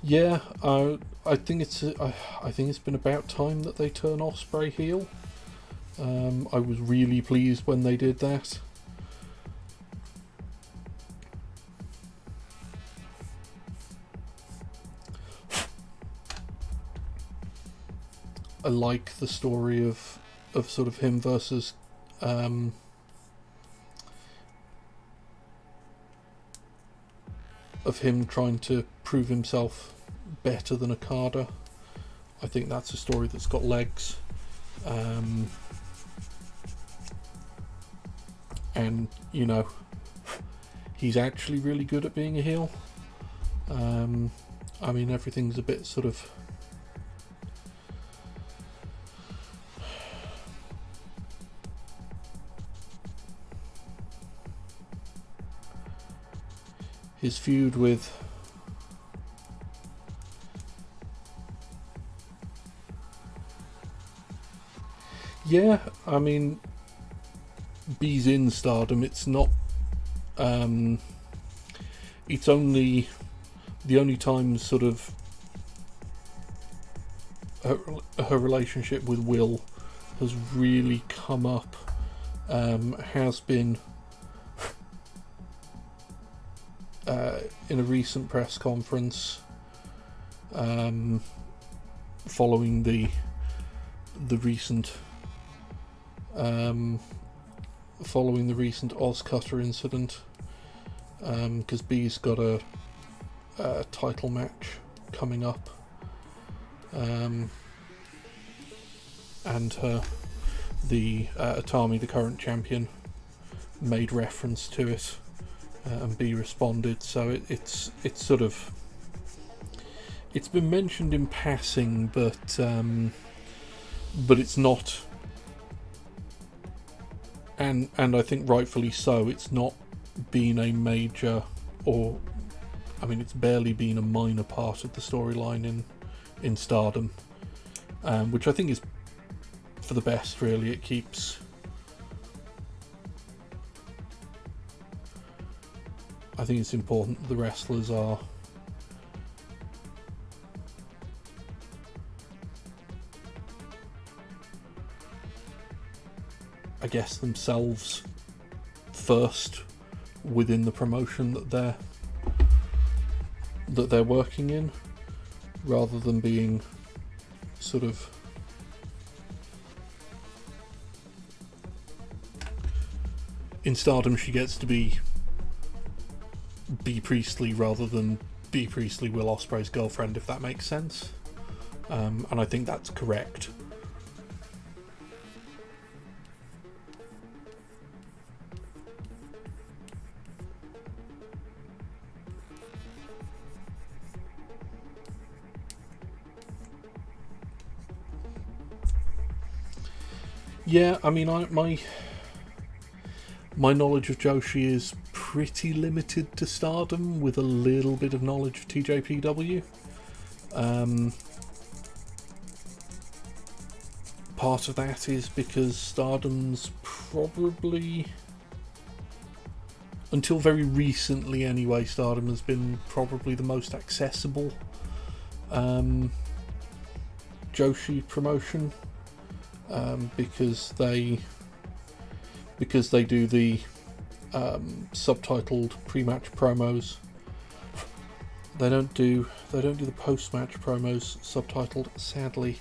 Speaker 1: Yeah, I think it's been about time that they turn Ospreay heel. I was really pleased when they did that. I like the story of sort of him versus of him trying to prove himself better than Okada. I think that's a story that's got legs. And, you know, he's actually really good at being a heel. I mean, everything's a bit sort of... His feud with... Yeah, I mean, B's in Stardom. It's not... it's only... The only time sort of... Her relationship with Will has really come up has been in a recent press conference following the recent Ozcutter incident, because B's got a title match coming up, and Atami, the current champion, made reference to it, and B responded. So it's sort of, it's been mentioned in passing, but it's not, and I think rightfully so. It's not been a major, or I mean, it's barely been a minor part of the storyline in Stardom, which I think is for the best, really. It keeps... I think it's important that the wrestlers are I guess themselves first within the promotion that they're working in, rather than being sort of in Stardom. She gets to be Bea Priestley rather than Bea Priestley, Will Ospreay's girlfriend, if that makes sense. And I think that's correct. Yeah, I mean, my knowledge of Joshi is pretty limited to Stardom, with a little bit of knowledge of TJPW. Part of that is because Stardom's probably, until very recently anyway, Stardom has been probably the most accessible Joshi promotion. Because they do the subtitled pre-match promos. They don't do the post-match promos subtitled, sadly,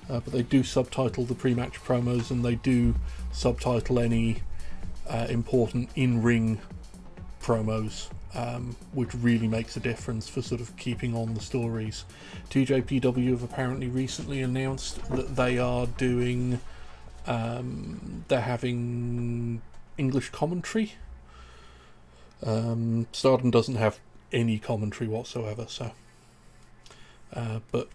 Speaker 1: but they do subtitle the pre-match promos, and they do subtitle any important in-ring promos, which really makes a difference for sort of keeping on the stories. TJPW have apparently recently announced that they are doing, they're having English commentary. Stardom doesn't have any commentary whatsoever, so but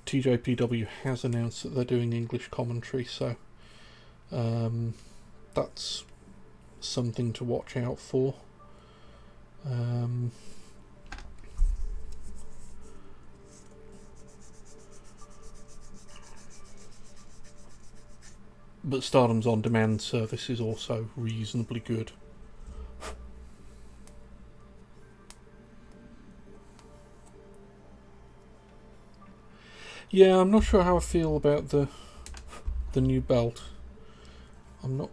Speaker 1: TJPW has announced that they're doing English commentary, so that's something to watch out for. But Stardom's on-demand service is also reasonably good. Yeah, I'm not sure how I feel about the new belt. I'm not.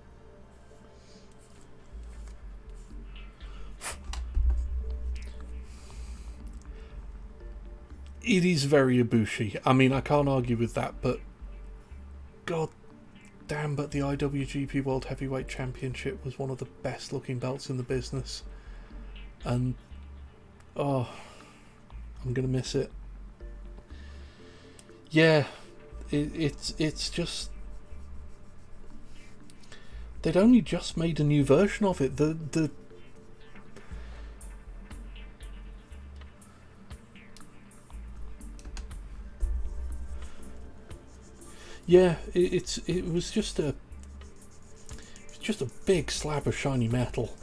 Speaker 1: It is very Ibushi. I mean, I can't argue with that, but god damn, but the IWGP World Heavyweight Championship was one of the best looking belts in the business. And oh, I'm gonna miss it. Yeah, it's just, they'd only just made a new version of it. The yeah, it was just a big slab of shiny metal.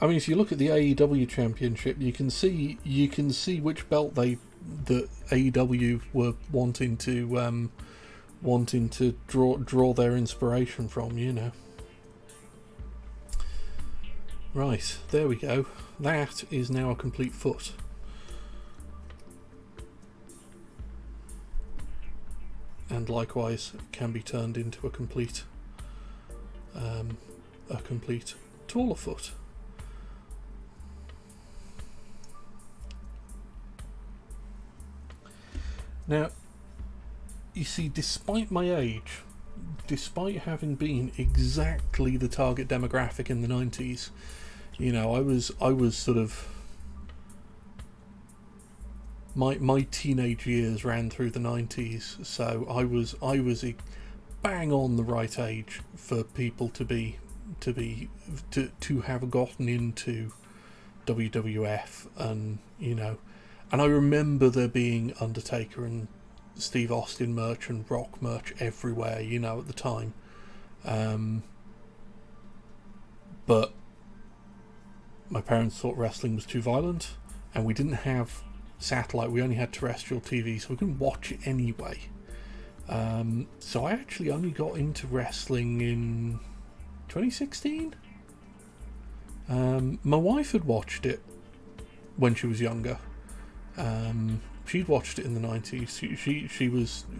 Speaker 1: I mean, if you look at the AEW Championship, you can see which belt that AEW were wanting to draw their inspiration from. You know. Right, there we go. That is now a complete foot. And likewise can be turned into a complete taller foot. Now, you see, despite my age, despite having been exactly the target demographic in the 90s, you know, I was sort of, my teenage years ran through the 90s, so I was bang on the right age for people to have gotten into WWF, and you know, and I remember there being Undertaker and Steve Austin merch and Rock merch everywhere, you know, at the time. But my parents thought wrestling was too violent, and we didn't have satellite, we only had terrestrial TV, so we couldn't watch it anyway. So I actually only got into wrestling in 2016. My wife had watched it when she was younger. She'd watched it in the 90s.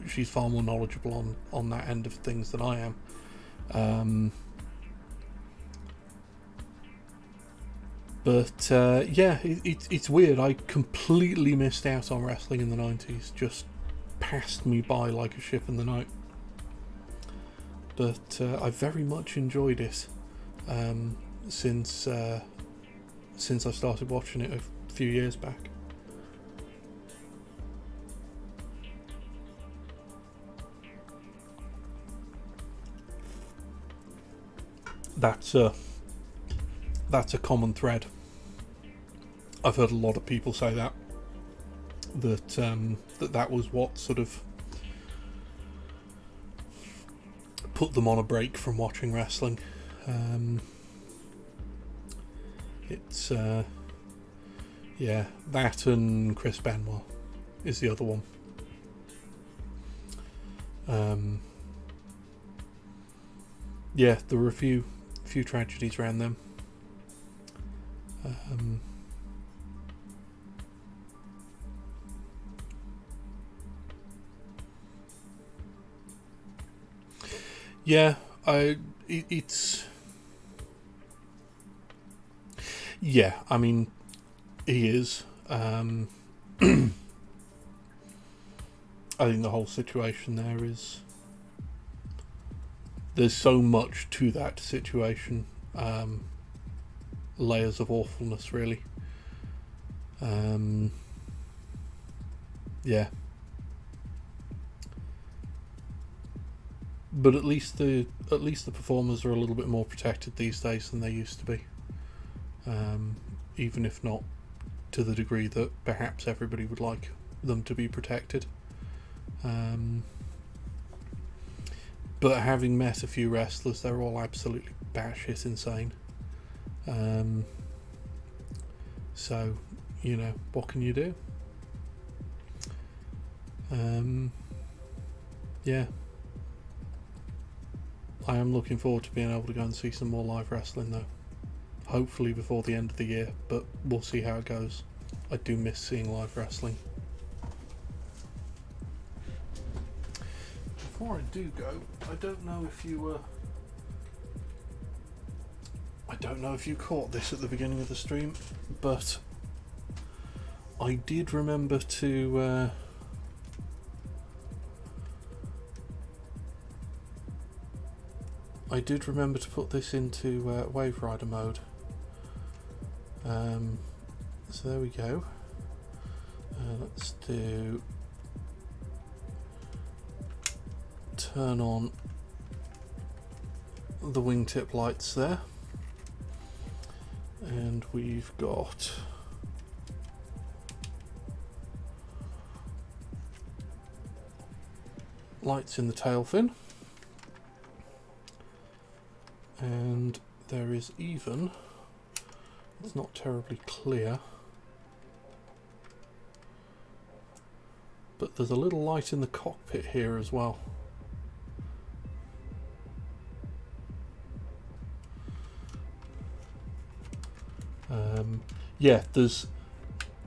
Speaker 1: She's far more knowledgeable on that end of things than I am. But yeah, it's weird. I completely missed out on wrestling in the 90s. Just passed me by like a ship in the night. But I very much enjoyed it since I started watching it a few years back. That's a common thread. I've heard a lot of people say that was what sort of put them on a break from watching wrestling. It's yeah, that and Chris Benoit is the other one. Yeah, there were a few tragedies around them. Yeah, it's Yeah, I mean, he is. I think the whole situation there is... There's so much to that situation. Layers of awfulness, really. Yeah. But at least the performers are a little bit more protected these days than they used to be. Even if not to the degree that perhaps everybody would like them to be protected. But having met a few wrestlers, they're all absolutely batshit insane. So, you know, what can you do? Yeah. I am looking forward to being able to go and see some more live wrestling though. Hopefully before the end of the year, but we'll see how it goes. I do miss seeing live wrestling. Before I do go, I don't know if you caught this at the beginning of the stream, but I did remember to put this into Wave Rider mode. So there we go. Let's turn on the wingtip lights there, and we've got lights in the tail fin, and there is even, it's not terribly clear, but there's a little light in the cockpit here as well. Yeah, there's,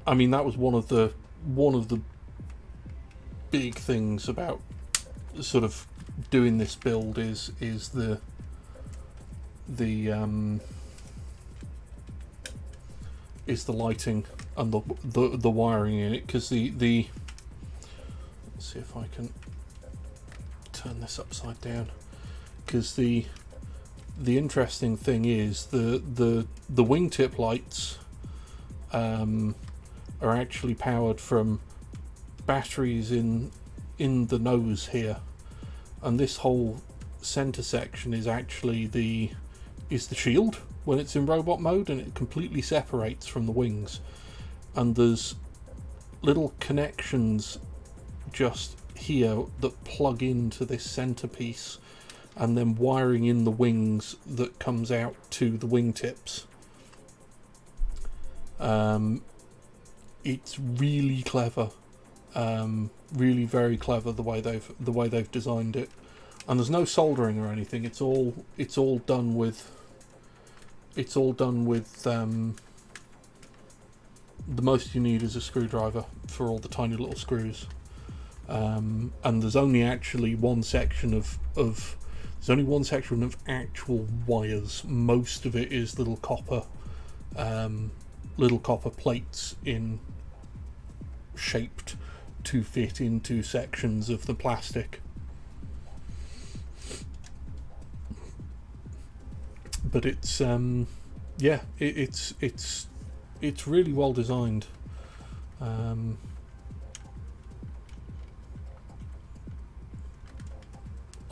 Speaker 1: I mean, that was one of the big things about sort of doing this build is the lighting and the wiring in it, because the let's see if I can turn this upside down, because the interesting thing is the wingtip lights are actually powered from batteries in the nose here, and this whole center section is actually the shield when it's in robot mode, and it completely separates from the wings, and there's little connections just here that plug into this centerpiece, and then wiring in the wings that comes out to the wingtips. It's really clever, really very clever the way they've designed it, and there's no soldering or anything. It's all done with the most you need is a screwdriver for all the tiny little screws, and there's only actually one section of actual wires. Most of it is little copper plates shaped to fit into sections of the plastic. But it's it's really well designed. I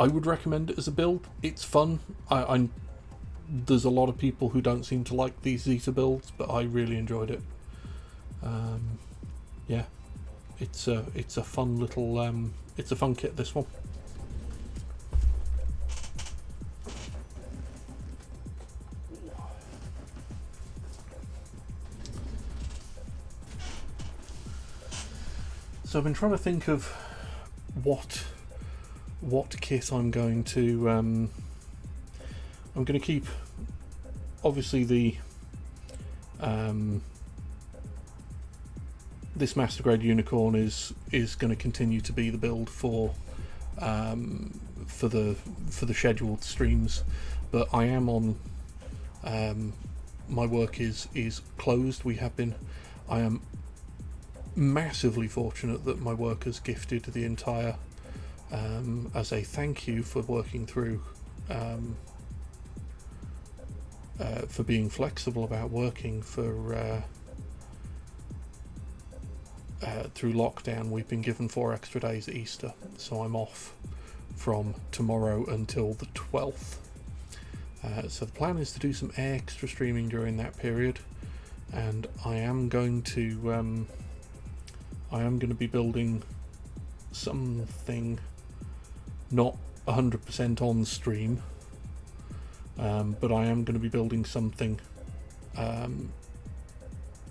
Speaker 1: would recommend it as a build. It's fun. There's a lot of people who don't seem to like these Zeta builds, but I really enjoyed it. Yeah, it's a fun little it's a fun kit, this one. So I've been trying to think of what kit I'm going to keep. Obviously the this Master Grade Unicorn is going to continue to be the build for the scheduled streams, but I am on my work is closed. I am massively fortunate that my work has gifted the entire, as a thank you for working through, for being flexible about working through lockdown. We've been given 4 extra days at Easter, so I'm off from tomorrow until the 12th. So the plan is to do some extra streaming during that period, and I am going to be building something not 100% on stream, but I am going to be building something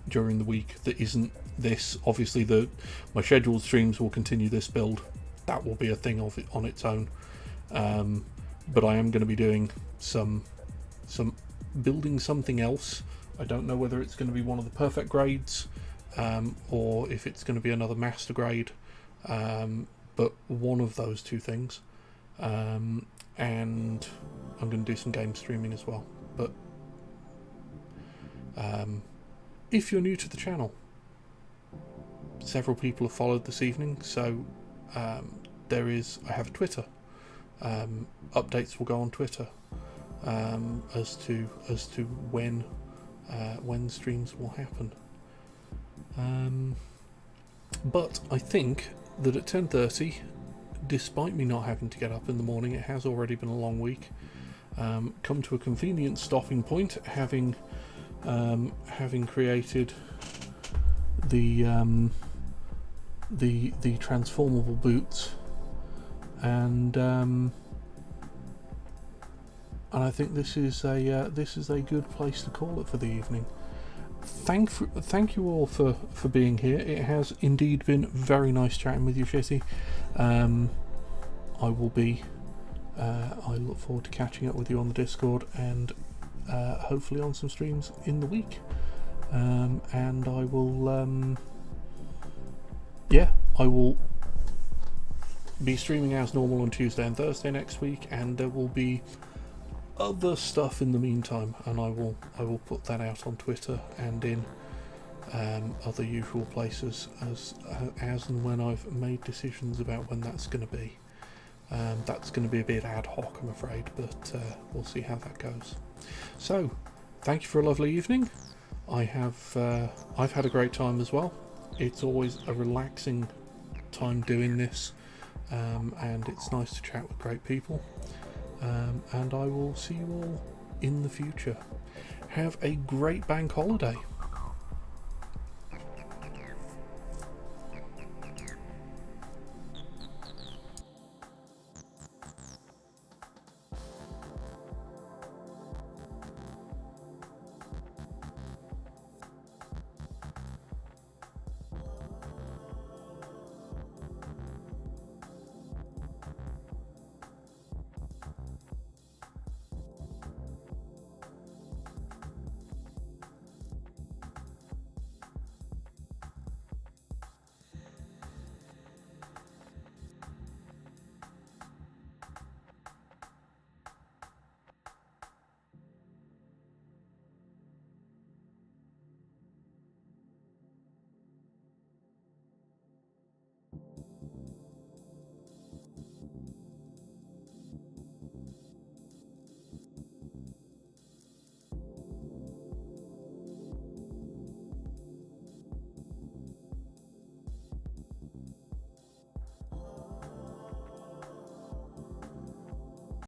Speaker 1: during the week that isn't this. Obviously, my scheduled streams will continue this build. That will be a thing of it on its own. But I am going to be doing some building something else. I don't know whether it's going to be one of the perfect grades, or if it's going to be another master grade, but one of those two things. And I'm going to do some game streaming as well. But if you're new to the channel, several people have followed this evening, so I have Twitter. Updates will go on Twitter as to when streams will happen. But I think that at 10:30, despite me not having to get up in the morning, it has already been a long week. Come to a convenient stopping point, having created the transformable boots, and I think this is a good place to call it for the evening. Thank you all for being here. It has indeed been very nice chatting with you, Shitty. I look forward to catching up with you on the Discord, and hopefully on some streams in the week. And I will be streaming as normal on Tuesday and Thursday next week, and there will be other stuff in the meantime, and I will put that out on Twitter and in other usual places as and when I've made decisions about when that's going to be. That's going to be a bit ad hoc, I'm afraid, but we'll see how that goes. So, thank you for a lovely evening. I've had a great time as well. It's always a relaxing time doing this, and it's nice to chat with great people. And I will see you all in the future. Have a great bank holiday.